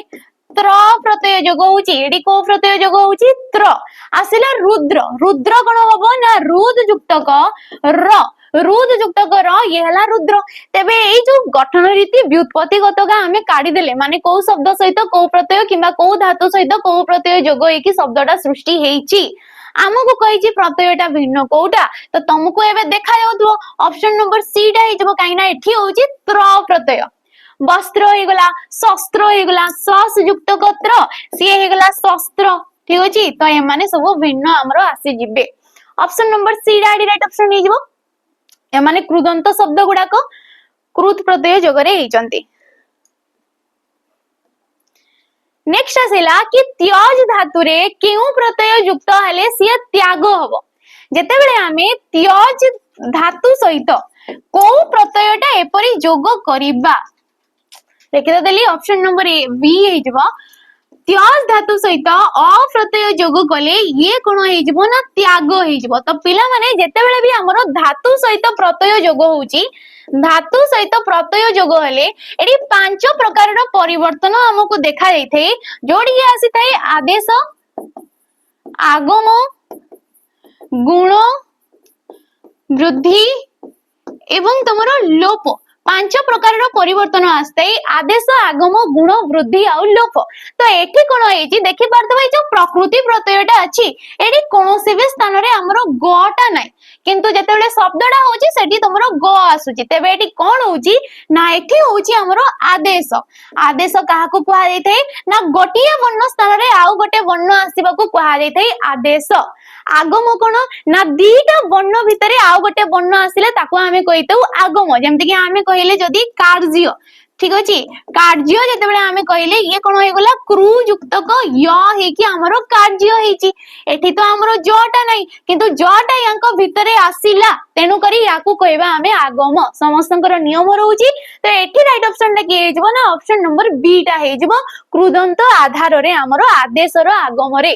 त्र प्रत्यय जोग होउची। एडी को प्रत्यय जोग होउची त्र। आसिला रुद्र कोन होबो ना रुद युक्तक र ये हला रुद्र। तेबे एई जो गठन रीति व्युत्पत्तिगत का हमें काढी देले, माने को शब्द सहित को प्रत्यय किंबा को धातु सहित को प्रत्यय जोग हे कि शब्दटा सृष्टि हेइची। आमको कहिची प्रत्ययटा भिन्न कोउटा, तो तुमको एबे देखा जाउथो ऑप्शन नंबर सी टा हे जबो, काई ना एठी होउची त्र प्रत्यय। वस्त्र हे गला, शस्त्र हे गला, सस युक्त कत्र सी हे गला शस्त्र। ठीक अछि। तो ए माने सब भिन्न हमरो आसी जिबे। Option number C right option हे जबो। ए माने कृदंत शब्द गुडा को कृत प्रत्यय जोगरे हेचंती। नेक्स्ट आसेला कि त्यज धातु रे केउ प्रत्यय युक्त हेले सी त्याग हबो। जेतेबेले आमे त्यज धातु सहित को प्रत्ययटा एपरि जोग करिबा, देखि देली ऑप्शन नंबर ए बी हे जबो। त्याग धातु सहित अ प्रत्यय जोग कले ये कोन हे जबो ना त्याग हे जबो। तो पिला माने जेतेबेले भी हमरो धातु सहित प्रत्यय जोग होउची, धातु सहित प्रत्यय जोग हेले एडी पांच प्रकार रो परिवर्तन हमकु देखा जाइथे। जोडी आसी थाए आदेश, आगम, गुण, वृद्धि एवं तमरो लोप। ପାଞ୍ଚ ପ୍ରକାରର ପରିବର୍ତ୍ତନ ଆସିଥାଏ ଆଦେଶ ଆଗମ ଗୁଣ ବୃଦ୍ଧି ଆଉ ଲୋପ। ତ ଏଠି କଣ ହେଇଛି ଦେଖି ପାରୁଥିବ ଏଇ ଯୋଉ ପ୍ରକୃତି ପ୍ରତ୍ୟୟଟା ଅଛି ଏଠି କୌଣସି ବି ସ୍ଥାନରେ ଆମର ଗ ଟା ନାହିଁ କିନ୍ତୁ ଯେତେବେଳେ ଶବ୍ଦଟା ହଉଛି ସେଠି ତମର ଗ ଆସୁଛି। ତେବେ ଏଠି କଣ ହଉଛି ନା ଏଠି ହଉଛି ଆମର ଆଦେଶ। ଆଦେଶ କାହାକୁ କୁହାଯାଇଥାଏ ନା ଗୋଟିଏ ବର୍ଣ୍ଣ ସ୍ଥାନରେ ଆଉ ଗୋଟେ ବର୍ଣ୍ଣ ଆସିବାକୁ କୁହାଯାଇଥାଏ ଆଦେଶ। ଆଗମ କଣ ନା ଦିଟା ବର୍ଣ୍ଣ ଭିତରେ ଆଉ ଗୋଟେ ବର୍ଣ୍ଣ ଆସିଲେ ତାକୁ ଆମେ କହିଥାଉ ଆଗମ। ଯେମିତି କି ଆମେ କହିଲେ ଯଦି କାର୍ଯ୍ୟ ঠিক ଅଛି କାର୍ଯ୍ୟ ଯେତେବେଳେ ଆମେ କହିଲେ ଇଏ କଣ ହେଇଗଲା କ୍ରୁ ଯୁକ୍ତକ ୟ ହେଇକି ଆମର କାର୍ଯ୍ୟ ହେଇଛି। ଏଠି ତ ଆମର ଜ ଟା ନାହିଁ କିନ୍ତୁ ଜ ଟା ୟାଙ୍କ ଭିତରେ ଆସିଲା ତେଣୁ କରି ୟାକୁ କହିବା ଆମେ ଆଗମ। ସମସ୍ତଙ୍କର ନିୟମ ରହୁଛି। ତ ଏଠି ରାଇଟ ଅପସନ ଟା କିଏ ହେଇଯିବ ନା ଅପସନ ନମ୍ବର ବି ଟା ହେଇଯିବ କୃଦନ୍ତ ଆଧାରରେ ଆମର ଆଦେଶର ଆଗମରେ।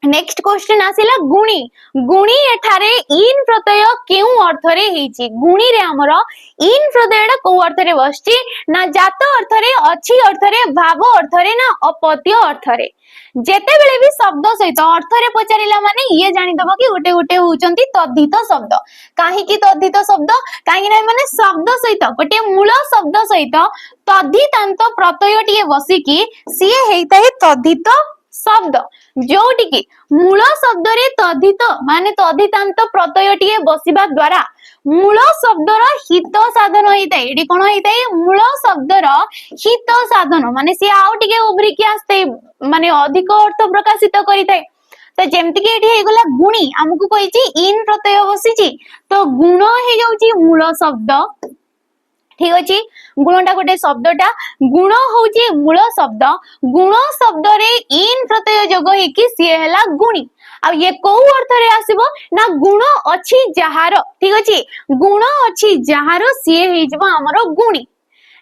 नेक्स्ट क्वेश्चन आसिला गुणी। गुणी एठारे इन प्रत्यय केउ अर्थरे हेची गुणी रे हमर इन प्रत्ययटा को अर्थरे बसची ना जात अर्थरे अछि अर्थरे भाव अर्थरे ना अपत्य अर्थरे। जेते बेले भी शब्द सहित अर्थरे पचारिला माने ये जानि दबो कि गोटे गोटे होउचंती तद्धित शब्द। काहे कि तद्धित शब्द काहे ना माने शब्द सहित गोटे मूल शब्द सहित तद्धितांत प्रत्यय टिए बसी कि सिए हेइताय तद्धित शब्द जोटी की मूल शब्द रे तद्धित माने तद्धितांत प्रत्यय टिए बसिबा द्वारा मूल शब्दर हित साधन होइताय। एडी कोन होइताय मूल शब्दर हित साधन माने से आउ टिके उभरी के आस्ते माने अधिक अर्थ प्रकाशित करिताय। तो जेमति कि एठी हेगला गुणी हमकु कहिची इन प्रत्यय बसिची तो गुण हे जाउची मूल शब्द ठीक अछि। गुणटा गोटे शब्दटा गुण होउची मूल शब्द गुण शब्द रे इन प्रत्यय जोग हेकी सी हैला गुणी। आ ये को अर्थ रे आसीबो ना गुण अछि जहार ठीक अछि गुण अछि जहार सी हेजबो हमरो गुणी।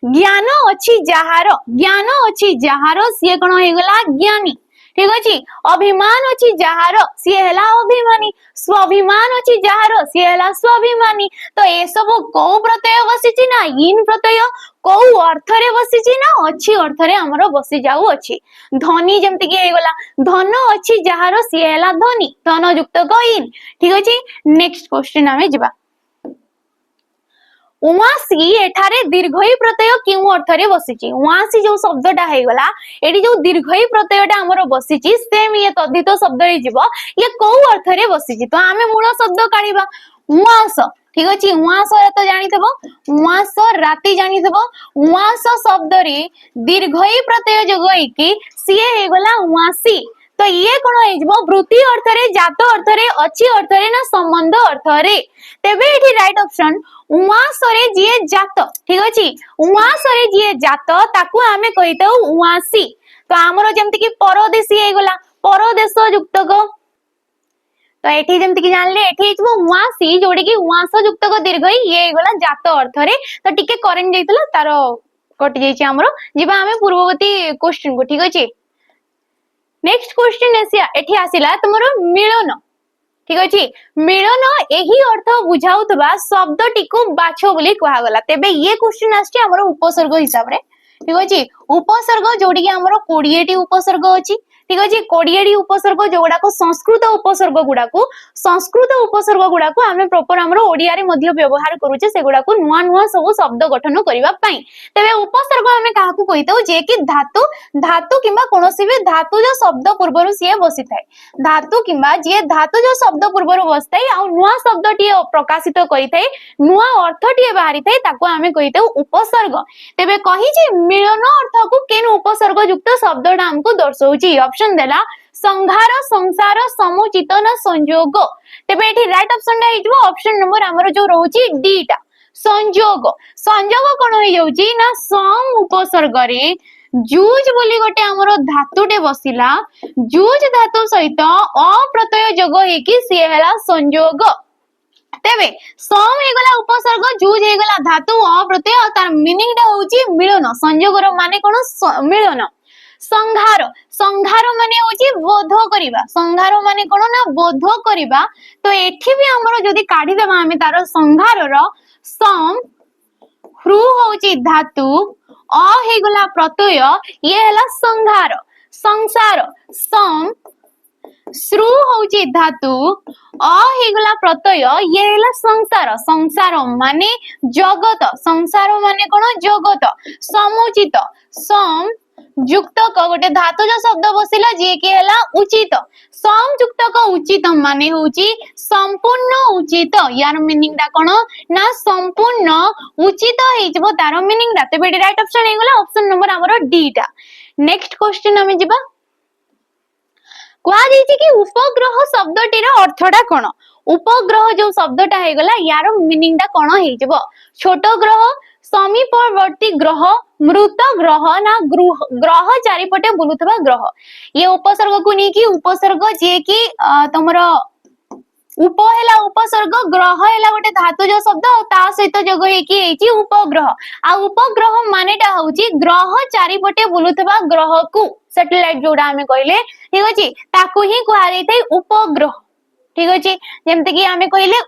ज्ञान अछि जहार सी कोन हेगला ज्ञानी ठीक अछि। अभिमान अछि जहार सी हैला अभिमानी। स्वाभिमान अछि जहार सी हैला स्वाभिमानी। तो ए सब को प्रत्यय बसिची ना इन प्रत्यय को अर्थ रे बसिची ना अछि अर्थ रे हमरो बसि जाउ अछि। धनी जेमति कि हेगला धन अछि जहार सी हैला धनी धन युक्त क इन ठीक अछि। नेक्स्ट क्वेश्चन आमे जिबा उमासी एठारे दीर्घई प्रत्यय केउ अर्थरे बसिची। उमासी जो शब्दटा हेगला एडी जो दीर्घई प्रत्ययटा हमरो बसिची सेम ये तद्धित शब्द रे जिवो ये को अर्थरे बसिची। तो आमे मूल शब्द काढिबा उमास ठीक अछि। उमास तो जानिथबो उमास राती जानिथबो उमास शब्द रे दीर्घई प्रत्यय जोगई की सीए हेगला उमासी। तो ये कोन हेजबो वृत्ति अर्थ रे जात अर्थ रे अछि अर्थ रे ना संबंध अर्थ रे। तेबे एठी राइट ऑप्शन उमास रे जिए जात ठीक अछि। उमास रे जिए जात ताकू आमे कहिताउ उमासी। तो हमरो जेमति कि परदेशी हेगला परदेश युक्त ग तो एठी जेमति कि जानले एठी हेजबो उमासी जोडी कि उमास युक्त ग दीर्घई ये हेगला जात अर्थ रे। तो टिके करेंट जाइतला तारो कटि जाइछि हमरो जिबा आमे पूर्ववर्ती क्वेश्चन को ठीक अछि। नेक्स्ट क्वेश्चन एसिया एठी आसिला तुमरो मिलन ठीक अछि। मिलन एही अर्थ बुझाउतबा शब्दटी को बाछो बोली कहा गला। तेबे ये क्वेश्चन आछि हमरो उपसर्ग हिसाब रे ठीक अछि। उपसर्ग जोडी कि हमरो 20 टी उपसर्ग अछि ठीक अछि। 20 टी उपसर्ग जोडा को संस्कृत उपसर्ग गुडा को हमें प्रॉपर हमरो ओडिया रे मध्य व्यवहार करूचे से गुडा को नुवा नुवा सब शब्द गठन करिवा पई। तेबे उपसर्ग हमें काहा को कहितौ जे कि धातु किबा कोनोसी भी धातु जो शब्द पूर्वरु सिए बसी थाए धातु किबा जे धातु जो शब्द पूर्वरु बसताई आ नुवा शब्द टी प्रकाशित करि थाए नुवा अर्थ टी बाहरी थाए ताको हमें कहितौ उपसर्ग। तेबे कहि जे मिलन अर्थ को केन उपसर्ग युक्त शब्दटा हमको दर्शाउची ऑप्शन देला संघार संसार समुचित ना संयोग। तेबे एठी राइट ऑप्शन टा हिजबो ऑप्शन नंबर हमरो जो रहउची डी टा संयोग। संयोग कोन होई जाउची ना सम उपसर्ग रे जूज बोली गोटे हमरो धातुटे बसिला जूज धातु सहित अप्रत्यय जोग हेकी सी हैला संयोग। तेबे सम हेगला उपसर्ग जूज हेगला धातु अप्रत्यय तार मीनिंग टा होउची मिलन। संयोग रो माने कोन मिलन। संघार संघार माने होची बोध करिबा संघार माने कोन ना बोध करिबा। तो एठी भी हमरो जदी काढी देबा हमें तार संघार रो सम ह्रु होची धातु अ हेगला प्रत्यय ये हला संघार संसार सम श्रु होची धातु अ हेगला प्रत्यय ये हेला संसार संसार माने जगत संसार माने कोन जगत समुचित सम युक्तक गोटे धातुज शब्द बसिला जे कि हेला उचित सम युक्तक उचित माने होची संपूर्ण उचित यार मीनिंग दा कोन ना संपूर्ण उचित हेजबो तार मीनिंग दा तबे राइट ऑप्शन हेगला ऑप्शन नंबर हमरो डी टा नेक्स्ट क्वेश्चन हमें जिबा कुआ जाइछि कि उपग्रह शब्दटीर अर्थटा कोन उपग्रह जो शब्दटा हे गला यार मीनिंग टा कोन हेजबो छोट ग्रह समीपवर्ती ग्रह मृत ग्रह ना ग्रह चारिपटे बुलुथबा ग्रह ये उपसर्ग को नहीं कि उपसर्ग जे कि तमरो उप हेला उपसर्ग ग्रह हेला गोटे धातुज शब्द ता सहित जोग हेकी हेची उपग्रह आ उपग्रह मानेटा होची ग्रह चारिपटे बुलुथबा ग्रह को सैटेलाइट जोड़ा हमें कहले ठीक अछि ताकू ही कहा जाय उपग्रह ठीक अछि जेमते कि हमें कहले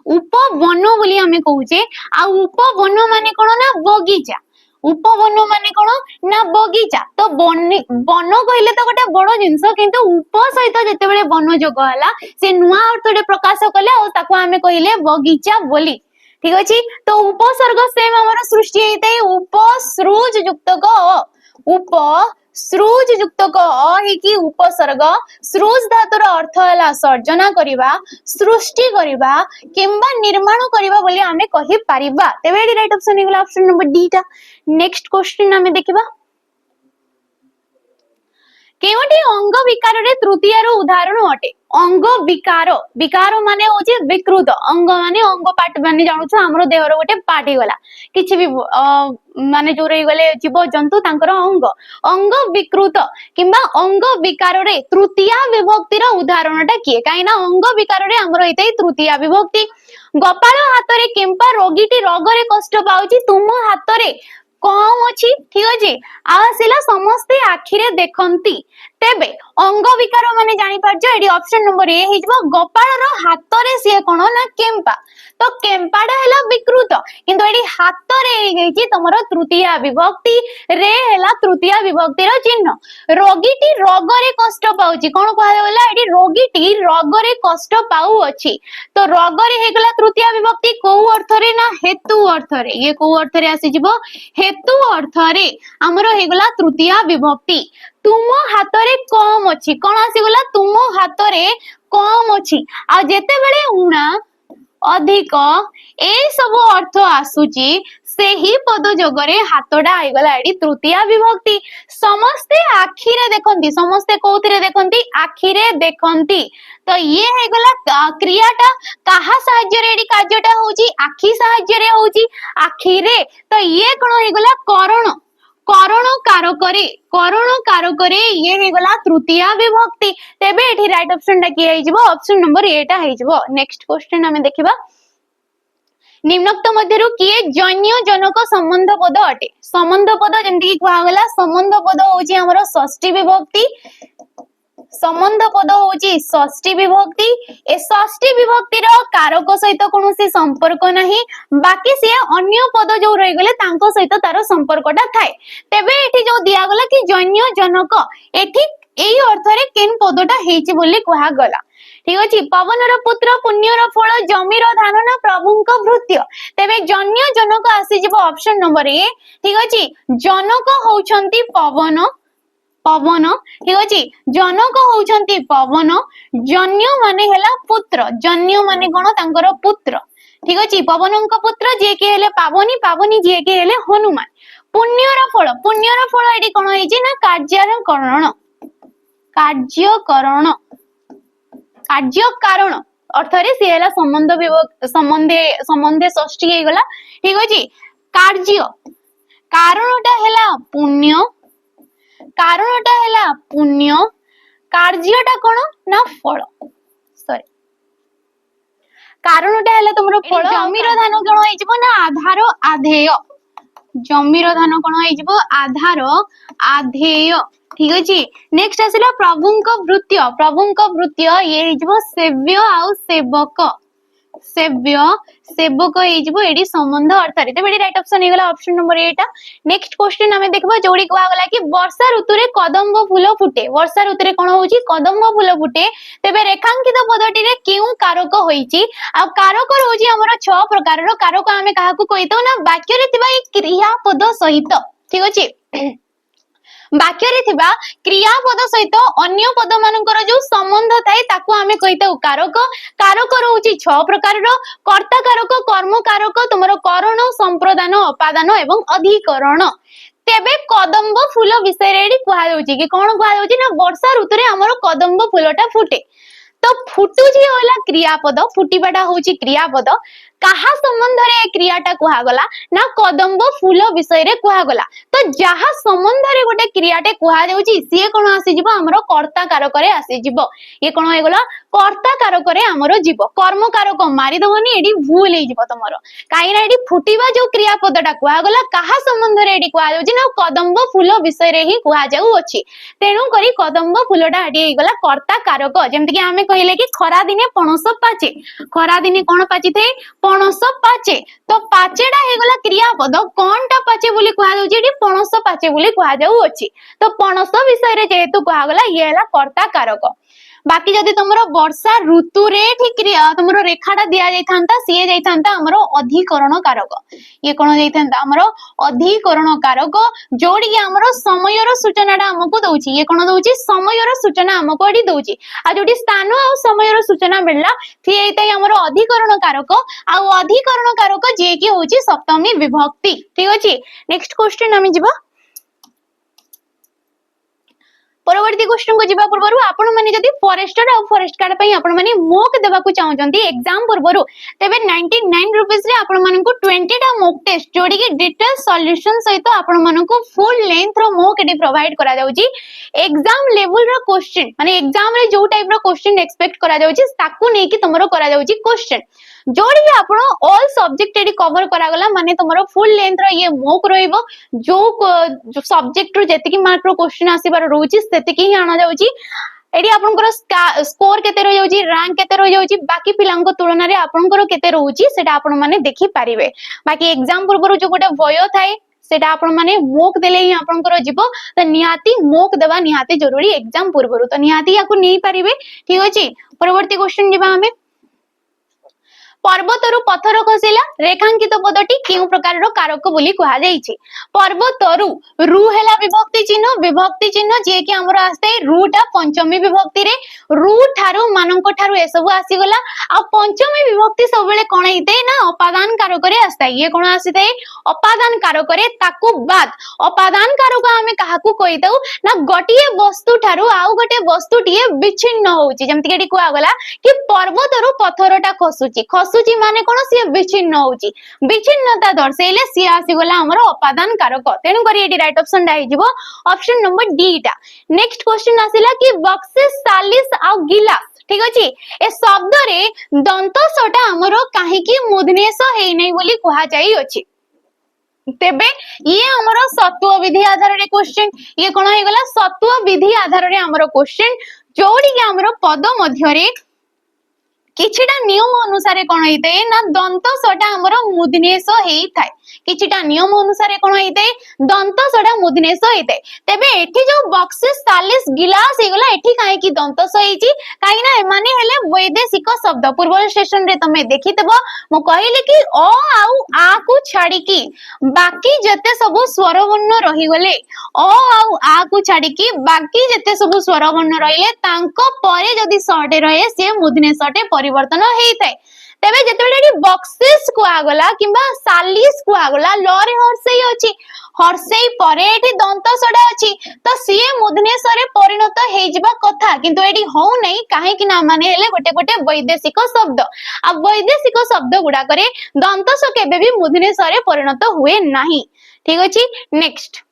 उपवन बोली हमें कहूचे आ उपवन माने कोन ना बगीचा उपवन माने कोन ना बगीचा तो वन कहले तो गोटे बड़ जिंस किंतु उप सहित जते बेले वन जोग हला से नुआ अर्थटे प्रकाश कले और ताको हमें कहले बगीचा बोली ठीक अछि तो उपसर्ग सेम हमर सृष्टि हेतै उपसृज युक्त क उप सृज युक्त क हे कि उपसर्ग सृज धातुर अर्थ हला सर्जना करिबा सृष्टि करिबा किंबा निर्माण करिबा बोली हमें कहि परिबा तेबे राइट ऑप्शन हेगला ऑप्शन नंबर डी टा नेक्स्ट क्वेश्चन हमें देखिबा केउटी अंग विकार रे तृतीय रो उदाहरण अटे अंग विकार विकार माने होची विकृत अंग माने अंग पार्ट माने जानु छ हमरो देहर गोटे पार्ट हे गला किछि भी माने जो रही गले जीव जंतु तांकर अंग अंग विकृत किंबा अंग विकार रे तृतीय विभक्ति रो उदाहरणटा किए काइना अंग विकार रे हमरो हेतै तृतीय विभक्ति गोपाल हाथ रे किंबा रोगीटी रोग रे कष्ट पाउची तुम हाथ रे कम अछि ठीक अछि आसिला समस्त आखिरे देखंती तेबे अंग विकार माने जानि परजो एडी ऑप्शन नंबर ए हिजबो गोपाल रो हाथ रे सिए कोन ना केम्पा तो केम्पाडा हला विकृत किंतु एडी हाथ रे गईची तमरो तृतीय विभक्ति रे हला तृतीय विभक्ति रो चिन्ह रोगीटी रोग रे कष्ट पाउची कोन कहले होला एडी रोगीटी रोग रे कष्ट पाउ अछि तो रोग रे हेगला तृतीय विभक्ति को अर्थ रे ना हेतु अर्थ रे ये को अर्थ रे आसी जिवो हेतु अर्थ रे हमरो हेगला तृतीय विभक्ति तुम हाथ रे कम अछि कोन आसी गला तुम हाथ रे कम अछि आ जेते बेले उणा अधिक ए सब अर्थ आसुची सेही पद जोगरे हाथडा आइगला एडी तृतीय विभक्ति समस्ते आखिरे देखंती समस्ते कोउथिरे देखंती आखिरे देखंती तो ये हेगला क्रियाटा काहा सहाय्य रे एडी कार्यटा होची आखि सहाय्य रे होची आखिरे तो ये कोन हेगला करण करण कारक रे ये हेगला तृतीय विभक्ति तेबे एठी राइट ऑप्शन टा की आइजबो ऑप्शन नंबर ए टा आइजबो नेक्स्ट क्वेश्चन हमें देखिबा निम्नोक्त मध्यरु किए जन्य जनक संबंध पद अटे संबंध पद जेमति कि कहा गला संबंध पद होची हमरो षष्ठी विभक्ति संबंध पद होची षष्ठी विभक्ति ए षष्ठी विभक्ति रो कारक सहित कोनोसी संपर्क नाही बाकी से अन्य पद जो रहि गले तांको सहित तार संपर्कटा थाए तेबे एठी जो दिया गला कि जन्य जनक एठी एई अर्थ रे केन पदटा हेची बोली कहा गला ठीक अछि पवनर पुत्र पुण्यर फल जमीर धान ना प्रभुंक भृत्य तेबे जन्य जनक आसी जिवो ऑप्शन नंबर ए ठीक अछि जनक होउछंती पवन पवन ठीक अछि जनक होउछंती पवन जन्य माने हेला पुत्र जन्य माने कोन तांकर पुत्र ठीक अछि पवनंक पुत्र जे के हेले पावनी पावनी जे के हेले हनुमान पुण्यर फल एडी कोन हेछि ना कार्य कारण अर्थ रे से हेला संबंध संबंधे षष्ठी हे गला ठीक अछि कार्य कारणटा हेला पुण्य कार्यटा कोन ना फल सॉरी कारणटा हेला तमरो फल जमीर धान कोन होइजबो ना आधार आधेय जमीर धान कोन होइजबो आधार आधेय ठीक अछि नेक्स्ट आसिला प्रभुंक भृत्य ये हिजबो सेव्य आउ सेवक सेव्य सेवक हो एडी संबंध अर्थ रे तबे राइट ऑप्शन हे गला ऑप्शन नंबर 8 नेक्स्ट क्वेश्चन हमें देखबो जोड़ी कहा गला कि वर्षा ऋतु रे कदम्ब फूल फुटे वर्षा ऋतु रे कोन होउची कदम्ब फूल फुटे तबे रेखांकित पदटी रे केउ कारक होईची आ कारक होउची हमर 6 प्रकार रो कारक हमें काहा को कहितो ना वाक्य रे तिबा ए क्रिया पद सहित ठीक अछि वाक्य रे थिबा क्रियापद सहित अन्य पद मानकर जो संबंध थाए ताकू आमे कहिताउ कारक कारक रहउची 6 प्रकार रो कर्ता कारक कर्म कारक तुमरो करण संप्रदान अपादान एवं अधिकरण तेबे कदम्ब फूल विषय रे कुहा जाउची कि कोन कुहा जाउची ना वर्षा ऋतु रे हमरो कदम्ब फूलटा फुटे तो फुटुची होला क्रियापद फुटिबाटा होउची क्रियापद काहा संबंध रे क्रियाटा कुहा गला ना कदम्ब फूल विषय रे कुहा गला तो जहा संबंध रे गोटे क्रियाटे कुहा जाउची सिए कोन आसी जिवो हमरो कर्ता कारक रे आसी जिवो ये कोन होय गला कर्ता कारक रे हमरो जिवो कर्म कारक मारी दवनी एडी भूल हे जिवो तमरो काई ना एडी फुटिबा जो क्रियापदटा कुहा गला काहा संबंध रे एडी कुहा जाउची ना कदम्ब फूल विषय रे ही कुहा जाउ अछि तेनु करी कदम्ब फूलटा एडी हे गला कर्ता कारक जेमति कि हमें कहिले कि खरा दिने पणस पाचे खरा दिने कोन पाची थे पणस पाचे तो पाचेडा हे गला क्रियापद कोनटा पाचे बोली कुहा जाउची एडी पणस पाचे बोली कुहा जाउ अछि तो पणस विषय रे जेतु कुहा गला ये हला कर्ता कारक बाकी जदि तुमरो वर्षा ऋतु रे ठीक क्रिया तुमरो रेखाटा दिया जाय थांता सीए जाय थांता हमरो अधिकरण कारक ये कोन जाय थांता हमरो अधिकरण कारक जोडी के हमरो समय रो सूचनाटा हमकु दउची ये कोन दउची समय रो सूचना हमकु एडी दउची आ जोडी स्थान आ समय रो सूचना मिलला थी एतै हमरो अधिकरण कारक आ अधिकरण कारक जे की होची सप्तमी विभक्ति ठीक अछि नेक्स्ट क्वेश्चन हम जिबा परवर्ती क्वेश्चन को जिबा पूर्वरु आपण माने जदी फॉरेस्टर और फॉरेस्ट कार्ड पई आपण माने मोक देबा को चाहउचंती एग्जाम पूर्वरु तबे 99 रुपीस रे आपण माने को 20 टा मोक टेस्ट जोडी के डिटेल सॉल्यूशन सहित आपण माने को फुल लेंथ रो मोक एडी प्रोवाइड करा जाउची एग्जाम लेवल रो क्वेश्चन माने एग्जाम रे जो टाइप रो क्वेश्चन एक्सपेक्ट करा जाउची ताकू नै कि तमरो करा जाउची क्वेश्चन जोडी के आपण ऑल सब्जेक्ट एडी कवर करा गला माने तमरो फुल लेंथ रो ये मोक रहइबो जो सब्जेक्ट रो जेति कि मार्क रो क्वेश्चन आसीबार रहउची सेति कि आना जाउची एडी आपनकर स्कोर केते रह जाउची रैंक केते रह जाउची बाकी पिलांको तुलना रे आपनकर केते रहउची सेटा आपण माने देखि पारिबे बाकी एग्जाम पूर्व जो गोटे वय थाए सेटा आपण माने मोक देले ही आपनकर जीवो त निहाती मोक देबा निहाती जरूरी एग्जाम पूर्व तो निहाती याकू नै पारिबे ठीक अछि परवर्ती क्वेश्चन जेबा हमें पर्वतरु पथर खसिला रेखांकित पदटी केउ प्रकार रो कारक बोली कहा जाईछि पर्वतरु रु हेला विभक्ति चिन्ह जे कि हमर आस्ते रुटा पंचमी विभक्ति रे रु थारु मानक थारु ए सब आसी गला आ पंचमी विभक्ति सब बेले कोन हिते ना अपादान कारक रे आस्ता ये कोन आसीते अपादान कारक रे ताकू बाद अपादान कारक हमें काहा को कहितौ ना गटिए वस्तु थारु आउ गटे वस्तु टिए विच्छिन्न होउची जेमति केडी कोआ गला कि पर्वतरु पथरटा खसुची खसुची माने कोन सी विच्छिन्न होउची विच्छिन्नता दर्शाइले सी आसी गला हमर अपादान कारक तेनु करी एडी राइट ऑप्शन डाइ जिवो ऑप्शन नंबर डी टा नेक्स्ट क्वेश्चन आसिला कि बक्सिस सालिस आ गिलास ठीक अछि ए शब्द रे दंत सटा हमर काहे कि मुदनेश हेइ नै बोली कहा जाई अछि तेबे ये हमरो सत्व विधि आधार रे क्वेश्चन ये कोन हे गला सत्व विधि आधार रे हमरो क्वेश्चन जोडी के हमरो पद मध्य रे किछिटा नियम अनुसार कोन हेते ना दंत सटा हमरो मुदनेश हेइ थाए किछिटा नियम अनुसार कोन हेते दंत सटा मुदनेश हेते तेबे एठी जो बक्सिस सालिस गिलास हेगला एठी काहे कि दंत सहिची काहे ना माने हेले वैदेशिक शब्द पूर्व स्टेशन रे तमे देखितबो मो कहिले कि अ आउ आ को छाडी कि बाकी जते सब स्वर वर्ण रहि गले अ आउ आ को छाडी कि बाकी जते सब स्वर वर्ण रहिले तांको परे जदी सटे रहे से मुदनेशटे परिवर्तन हेइ थाए तेबे जेतेबेले बक्सिस को आगला किबा सालिस को आगला लरे हर्षई अछि हर्षई परे एठी दंत सडा अछि तो सीए मुदनेशरे परिणत हेइ जिबा कथा किंतु एठी हो नै काहे कि ना माने हेले गोटे गोटे वैदेशिक शब्द आ वैदेशिक शब्द गुडा करे दंत स केबे भी मुदनेशरे परिणत हुए नाही ठीक अछि नेक्स्ट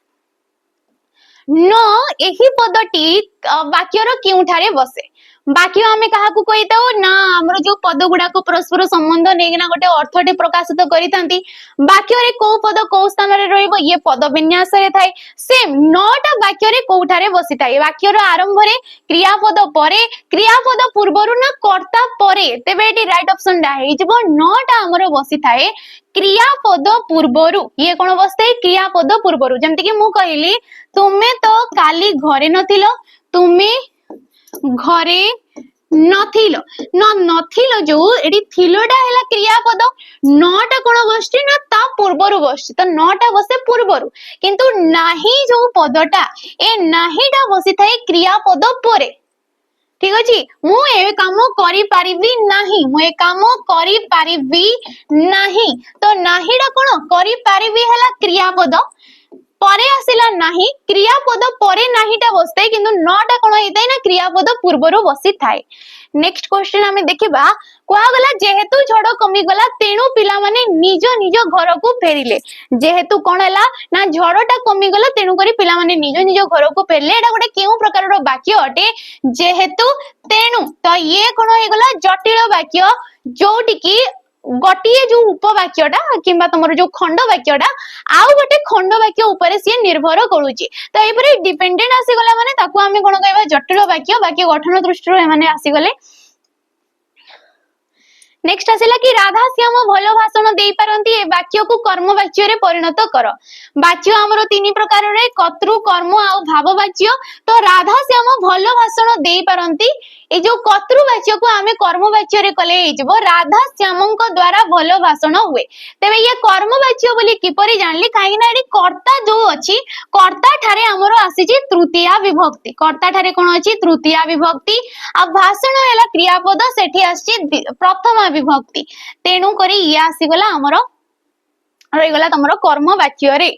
न एही पदटी वाक्यर केउठारे बसे बाकी आम क्या कहीता ना आमर जो पद गुड़ाक परस्पर संबंध नहीं गोटे अर्थटे प्रकाशित करी वाक्य कौ पद कौ स्थान ये पद विन्यास थाए सेम 9टा वाक्य कौठारे बसी थाए वाक्यर आरंभ क्रियापद परे क्रियापद पूर्वर ना कर्ता परे तेबे एटी राइट ऑप्शन डा हे जबो 9टा हमर बसी थाए क्रियापद पूर्वरु ये कोन बसते क्रियापद पूर्वरु जेमति कि मु कहिली तुमे तो काली घरे नथिलो तुमे घरे नथिलो नथिलो जो एटी थिलोटा हैला क्रियापद 9टा कोन बसछि ना ता पूर्वरु बसछि तो 9टा बसे पूर्वरु किंतु नाही जो पदटा ए नाहीटा बसी थाए क्रियापद परे ठीक अछि मु ए काम करि परिबी नाही मु ए काम करि परिबी नाही तो नाहीटा कोन करि परिबी हैला क्रियापद परे आसिला नाही क्रियापद परे नाहीटा बसते किंतु 9टा कोन हेतै ना क्रियापद पूर्वरु बसी थाए नेक्स्ट क्वेश्चन हमें देखिबा कुआ गला जेहेतु झड़ कमी गला तेणु पिला माने निज निज घर को फेरिले जेहेतु कोन हला ना झड़टा कमी गला तेणु करी पिला माने निज निज घर को फेरले एटा गोटे केउ प्रकार रो वाक्य अटे जेहेतु तेणु तो ये कोन हे गला जटिल वाक्य जोटी की गोटिए जो उपवाक्यटा किंबा तमरो जो खंड वाक्यटा आउ गोटे खंड वाक्य ऊपर से निर्भर करूची तो एपरे डिपेंडेंट आसी गला माने ताकू हमें कोन कहबा जटिल वाक्य वाक्य गठन दृष्टि माने आसी गले नेक्स्ट आसिला कि राधा श्याम भलो भाषण देई पारंती ए वाक्य को कर्म वाक्य रे परिणत कर वाक्य हमरो तीन प्रकार रे कर्तृ कर्म आ भाव वाक्य तो राधा श्याम भलो भाषण देई पारंती ए जो कर्तृ वाक्य को आमे कर्म वाक्य रे कले जबो राधा श्यामंक द्वारा भलो भाषण हुए तबे ये कर्म वाक्य बोली किपरि जानली काहे ना एडी कर्ता जो अछि कर्ता ठारे हमरो आसी जे तृतीया विभक्ति कर्ता ठारे कोन अछि तृतीया विभक्ति आ भाषण हैला क्रियापद सेठी आसी प्रथम विभक्ति तेणु करी ये आसी गला हमरो रही गला तमरो कर्म वाक्य रे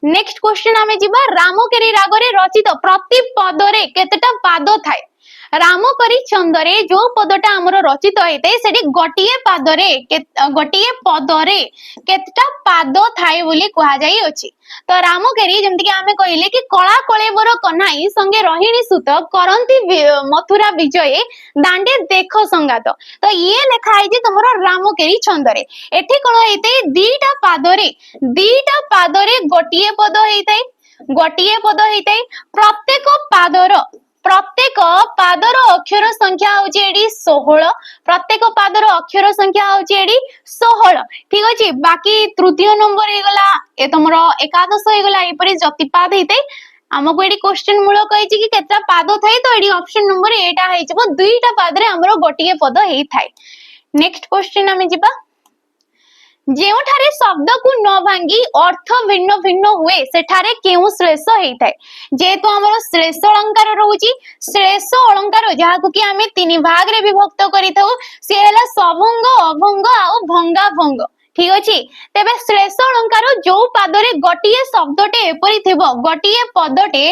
नेक्स्ट क्वेश्चन हमें जिबा रामकेरी रागरे रचित प्रति पदरे केतेटा पाद थाए रामकरी छंदरे जो पदटा हमर रचित होइते सेठी गोटिए पदरे केतटा पाद थाए बोली कहा जाई अछि तो रामकेरी जेमति कि आमे कहिले कि कला कलेबर कन्हाई संगे रहिणी सुत करंती मथुरा विजय दांडे देखो संगात तो ये लिखा है जे तमरो रामकेरी छंदरे एठी कोन हेते दीटा पादरे गोटिए पद हेइते प्रत्येक पादर अक्षर संख्या होची एडी 16 प्रत्येक पादर अक्षर संख्या होची एडी 16 ठीक अछि बाकी तृतीय नंबर हे गला ए तमरो एकादश हे गला एपरि जतिपाद हेते हमको एडी क्वेश्चन मूल कहिछि कि केतरा पाद थाई तो एडी ऑप्शन नंबर एटा हे जबो दुईटा पाद रे हमरो गोटिए पद हेइ थाई नेक्स्ट क्वेश्चन हमें जिबा जेउठारे शब्द को न भांगी अर्थ भिन्न भिन्न हुए सेठारे केउ श्लेष हेइथाय जेतो हमर श्लेष अलंकार रहउची श्लेष अलंकार जहाको कि हमें तीन भाग रे विभक्त करिथौ से हला सभंग अभंग आ भंगा भंग ठीक अछि तेबे श्लेष अलंकार जो पादरे गोटिए शब्दटे एपरि थिबो गोटिए पदटे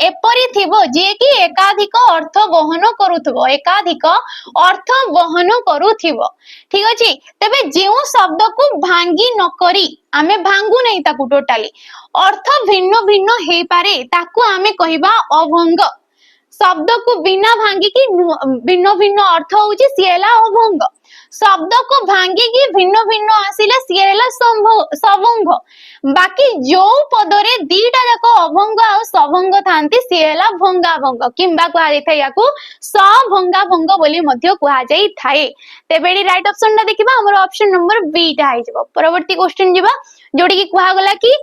एपरि थिबो जे कि एकाधिक अर्थ वहन करूथिबो ठीक अछि तेबे जेउ शब्द को भांगी न करी आमे भांगु नै ताकू टोटली अर्थ भिन्न भिन्न हे पारे ताकू आमे कहिबा अभंग शब्द को बिना भांगी की भिन्न भिन्न अर्थ होउची सिएला अभंग शब्द को भांगी की भिन्न भिन्न आसिला सिएला सभंग बाकी जो पदरे दीटा जाको अभंग आ सभंग थांती सिएला भंगा भंग किंबा कुआ जाय याकू सभंगा भंग बोली मध्य कुआ जाय थाए तेबेडी राइट ऑप्शन ला देखिबा हमर ऑप्शन नंबर बी टा आइ जबो परवर्ती क्वेश्चन जिबा जोडी की कुआ गला की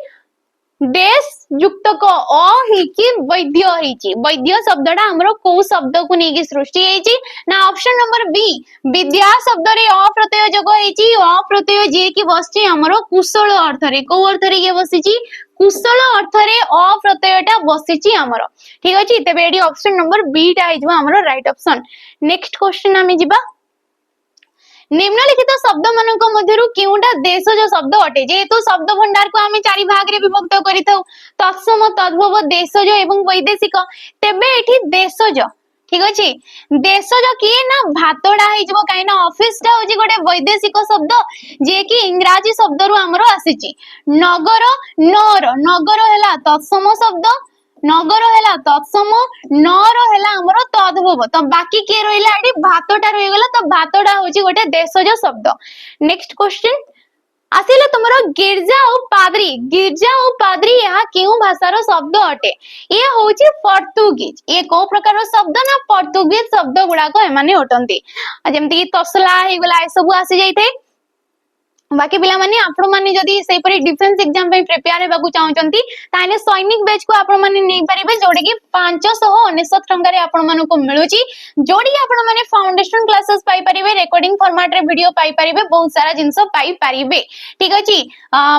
देश युक्त को अ ही की वैद्य हेची वैद्य शब्दटा हमरो को शब्द को नेकी सृष्टि हेची ना ऑप्शन नंबर बी विद्या शब्द रे अ प्रत्यय जोग हेची अ प्रत्यय जे की बसची हमरो कुशल अर्थ रे को अर्थ रे के बसिची कुशल अर्थ रे अ प्रत्ययटा बसिची हमरो ठीक अछि तबे एडी ऑप्शन नंबर बी टा आइजबा हमरो राइट ऑप्शन नेक्स्ट क्वेश्चन हमें जिबा निम्नलिखित शब्द मानक मध्यरु केउटा देशज शब्द अटे जेहेतु शब्द भंडार को आमे चारि भाग रे विभक्त करिथौ तत्सम तद्भव देशज एवं वैदेशिक तेबे एठी देशज ठीक अछि देशज किए ना भातडा हे जबो काई ना ऑफिस टा होजी गोटे वैदेशिक शब्द जे कि इंग्रजी शब्द रु हमरो आसीची नगर नगर नगर हैला तत्सम शब्द नगर है तत्सम, नर है आमर तद्भव। तो बाकी किए रहा ये भातटा रहीगला। तो भातटा हूँ गोटे देशज शब्द। नेक्स्ट क्वेश्चन आसिले तुमरो गिरजा और पादरी। गिरजा और पादरी यहाँ केउ भाषार शब्द अटे? ये होची पोर्तुगीज। ये को प्रकार शब्द ना पोर्तुगीज शब्द गुड़ाक एमाने अटंती। जेमती कि तसला हे गला ए सब आसी जाइथे। बाकी पिला माने आपण माने जदी सेही परी डिफेंस एग्जाम पे प्रिपेयर हेबाकू चाहउचंती ताने सैनिक बैच को आपण माने नै परिबे जोडे कि 599 टंका रे आपण माने को मिलुची। जोडी आपण माने फाउंडेशन क्लासेस पाई परिबे, रिकॉर्डिंग फॉर्मेट रे वीडियो पाई परिबे, बहुत सारा जिंस पाई परिबे। ठीक अछि।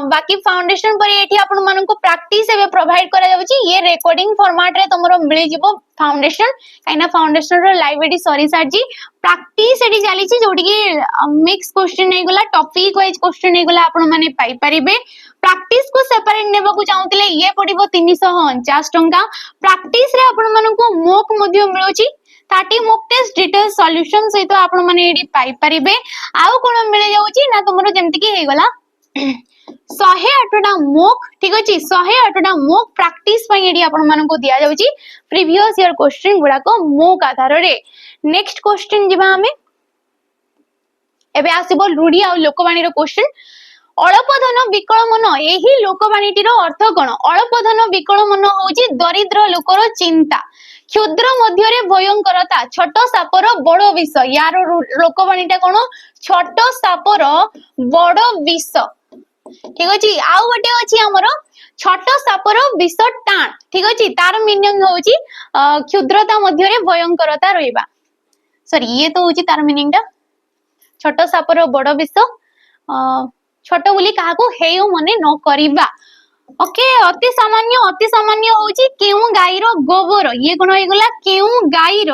बाकी फाउंडेशन पर एठी आपण माने को प्रैक्टिस एबे प्रोवाइड करा जाउची। ये रिकॉर्डिंग फॉर्मेट रे तमरो मिली जिवो फाउंडेशन। काइना फाउंडेशन रो लाइव एडी सॉरी सर जी प्रैक्टिस एडी चली छी जोडी कि मिक्स क्वेश्चन नै गला, टॉपिक वाइज क्वेश्चन नै गला आपण माने पाई परिबे। प्रैक्टिस को सेपरेट नेबाकू चाहउतिले ये पडिबो 349 टंका। प्रैक्टिस रे आपण माने को मोक मध्ये मिलुची 30 मोक टेस्ट डिटेल सॉल्यूशन सहित आपण माने एडी पाई परिबे। आउ कोन मिले जाउची ना तुमरो जेमति कि हे गला 108टा मोक। ठीक अछि। 108टा मोक प्रैक्टिस पई एडी आपण माने को दिया जाउची प्रीवियस ईयर क्वेश्चन गुडा को मोक आधार रे। नेक्स्ट क्वेश्चन जिबा हमें एबे आसीबो रूढ़ी आ लोकवाणी रो क्वेश्चन। अल्पधन विकल मन एही लोकवाणीटीर अर्थ कोन? अल्पधन विकल मन होउची दरिद्र लोकर चिंता, क्षुद्र मध्यरे भयंकरता, छोट सापर बड़ विष। यार लोकवाणीटा कोन? छोट सापर बड़ विष। ठीक अछि। आउ गोटे अछि हमर छोट सापर विष टाण। ठीक अछि। तार मीनिंग होउची क्षुद्रता मध्यरे भयंकरता रहिबा। सॉरी ये तो होउची तार मीनिंग टा छोट सापर बड़ विष। छोट बोली काहाको हेउ मने न करिबा। ओके। अति सामान्य होउची केउ गाईर गोबर। ये कोन होई गला? केउ गाईर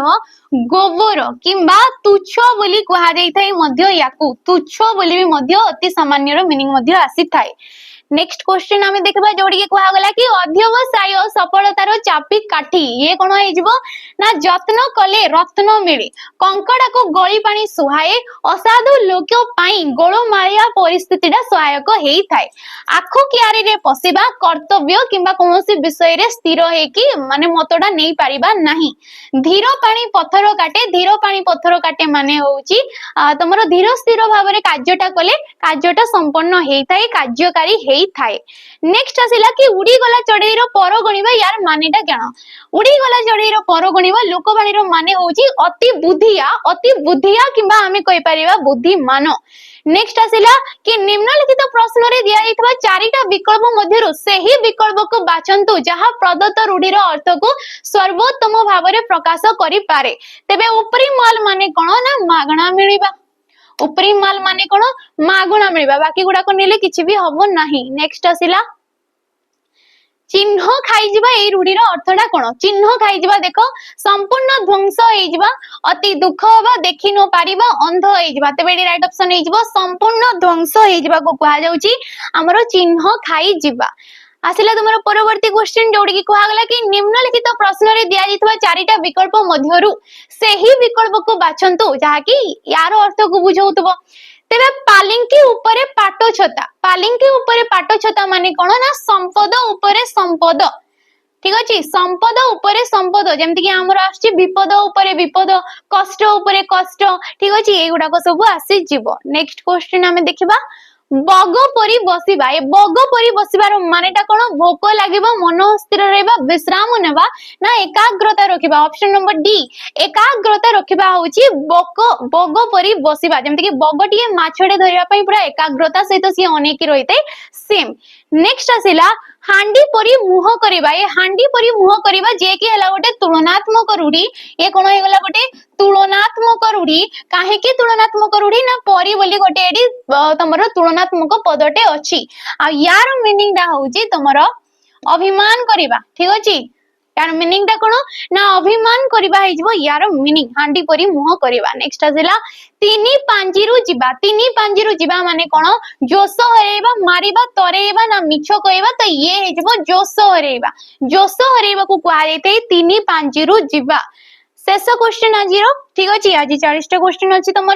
गोबर किंबा तुच्छ बोली कहा जाई थाई मध्य याकू तुच्छ बोली भी मध्य अति सामान्य रो मीनिंग मध्य आसी थाई। नेक्स्ट क्वेश्चन हमें देखबा जोडी के कहा गला कि अध्यवसाय सफलतार चापी काठी। ये कोन होई जिवो ना जत्न कले रत्न मिले, कंकड़ा को गळी पानी सुहाए, असाधु लोक पाई गोळमाळिया परिस्थितिटा सहायक हेई थाए। आखो कियारी रे पसिबा कर्तव्य किंबा कोनोसी विषय रे स्थिर हे कि माने मतडा नै पारिबा नाही। धीर पानी पत्थर काटे। धीर पानी पत्थर काटे माने होउची तमरो धीर स्थिर भाव रे कार्यटा कले कार्यटा संपन्न हेई थाए, कार्यकारी हेई थाए। नेक्स्ट आसिला कि उड़ी गला चढ़ेईर पर गणिबा। यार मानेटा केन? उड़ी गला चढ़ेईर पर गणिबा लोकवाणी रो माने होउची अति बुद्धिया किंबा हमें कहि परिबा बुद्धिमान। नेक्स्ट आसिला कि निम्नलिखित प्रश्न रे दिया जाइतबा चारिटा विकल्प मध्यरु सेही विकल्प को बाछंतु जहा प्रदत्त रूढ़ीर अर्थ को सर्वोत्तम भाव रे प्रकाश करि पारे। तेबे उपरी माल माने कोन? ना मागणा मिलिबा। उपरी माल माने कोन? मागणा मिलिबा। बाकी गुडा को नेले किछि भी हबो नाही। नेक्स्ट आसिला चिन्ह खाइजिबा। ए रूढ़ीर अर्थटा कोन? चिन्ह खाइजिबा देखो संपूर्ण ध्वंस होइजिबा, अति दुख होबा, देखि न पारिबा, अंध होइजिबा। तबे एडी राइट ऑप्शन होइजिबो संपूर्ण ध्वंस होइजिबा को कहा जाउची हमरो चिन्ह खाइजिबा। आसिला तुमरो परवर्ती क्वेश्चन जोडी की कहा गला कि निम्नलिखित प्रश्न रे दिया जितबा चारिटा विकल्प मध्यरु सेही विकल्प को बाछंतु जहा कि यार अर्थ को बुझौतबो। तेबे पालिंकी उपरे पाटो छता। पालिंकी उपरे पाटो छता माने कोन? ना संपद उपरे संपद। ठीक अछि। संपद उपरे संपद जेमति कि हमर आछि विपद उपरे विपद, कष्ट उपरे कष्ट। ठीक अछि। एगुडा को सब आसी जिवो। नेक्स्ट क्वेश्चन हमें देखिबा बग परी बसिबा। ए बग परी बसिबार मानेटा कोन? भोक लागिबा, मन स्थिर रहबा, विश्राम नेबा ना एकाग्रता रखिबा। ऑप्शन नंबर डी एकाग्रता रखिबा होउची बग परी बसिबा। जेमति कि बगटिए माछडे धरिबा पई पूरा एकाग्रता सहित सी अनेकी रहिते सेम। नेक्स्ट आसिला हांडी परी मुह करिबा। ए हांडी परी मुह करिबा जे कि हला गोटे तुलनात्मक रूढ़ी। ए कोन हे गला गोटे तुलनात्मक रूढ़ी। काहे कि तुलनात्मक रूढ़ी ना परी बोली गोटे एडी तमरो तुलनात्मक पदटे अछि। आ यार मीनिंग दा होउची तमरो अभिमान करिबा। ठीक अछि। यार मीनिंग दा कोन? ना अभिमान करिबा हिजबो यार मीनिंग हांडी परी मुह करिबा। नेक्स्ट आसिला तिनी पांजीरु जिबा। तिनी पांजीरु जिबा माने कोन? जोश हरेबा, मारिबा, तरेबा ना मिछ कहबा। तो ये हिजबो जोश हरेबा। जोश हरेबा को कहा जायते तिनी पांजीरु जिबा। शेष क्वेश्चन आज ठीक अच्छे आज 40टा क्वेश्चन अच्छी तुम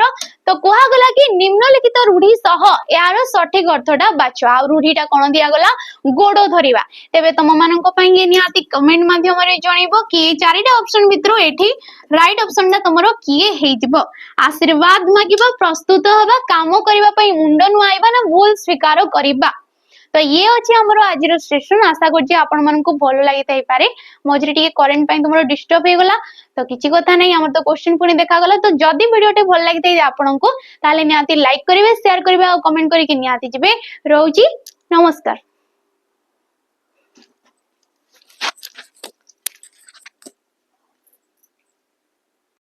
तो कहगला कि निम्नलिखित रूढ़ी सह यार सठिक अर्थटा बाछ आ रूढ़ीटा कौन दिगला गोड़ धरिबा तेबे तुम मानक निहाती कमेंट माध्यम जनइब कि 4टा ऑप्शन भितर एठी राइट ऑप्शन टा तुमरो किए हेजिबो आशीर्वाद मागिबा प्रस्तुत हबा काम करबा पई मुंड नुआइबा ना भूल स्वीकार करबा तो ये अच्छे आमर आज सेशन आशा करछि आपण मानकु भलो लागि थाई पारे मझरे टिके करेंट पई तुमरो डिस्टर्ब हे गला तो किछि कथा नै हमर तो क्वेश्चन पुनी देखा गला तो जदी वीडियोटे भल लागि थाई आपनकु ताले निहाती लाइक करिवे शेयर करिवे और कमेंट करिके निहाती जिवे रहउची नमस्कार।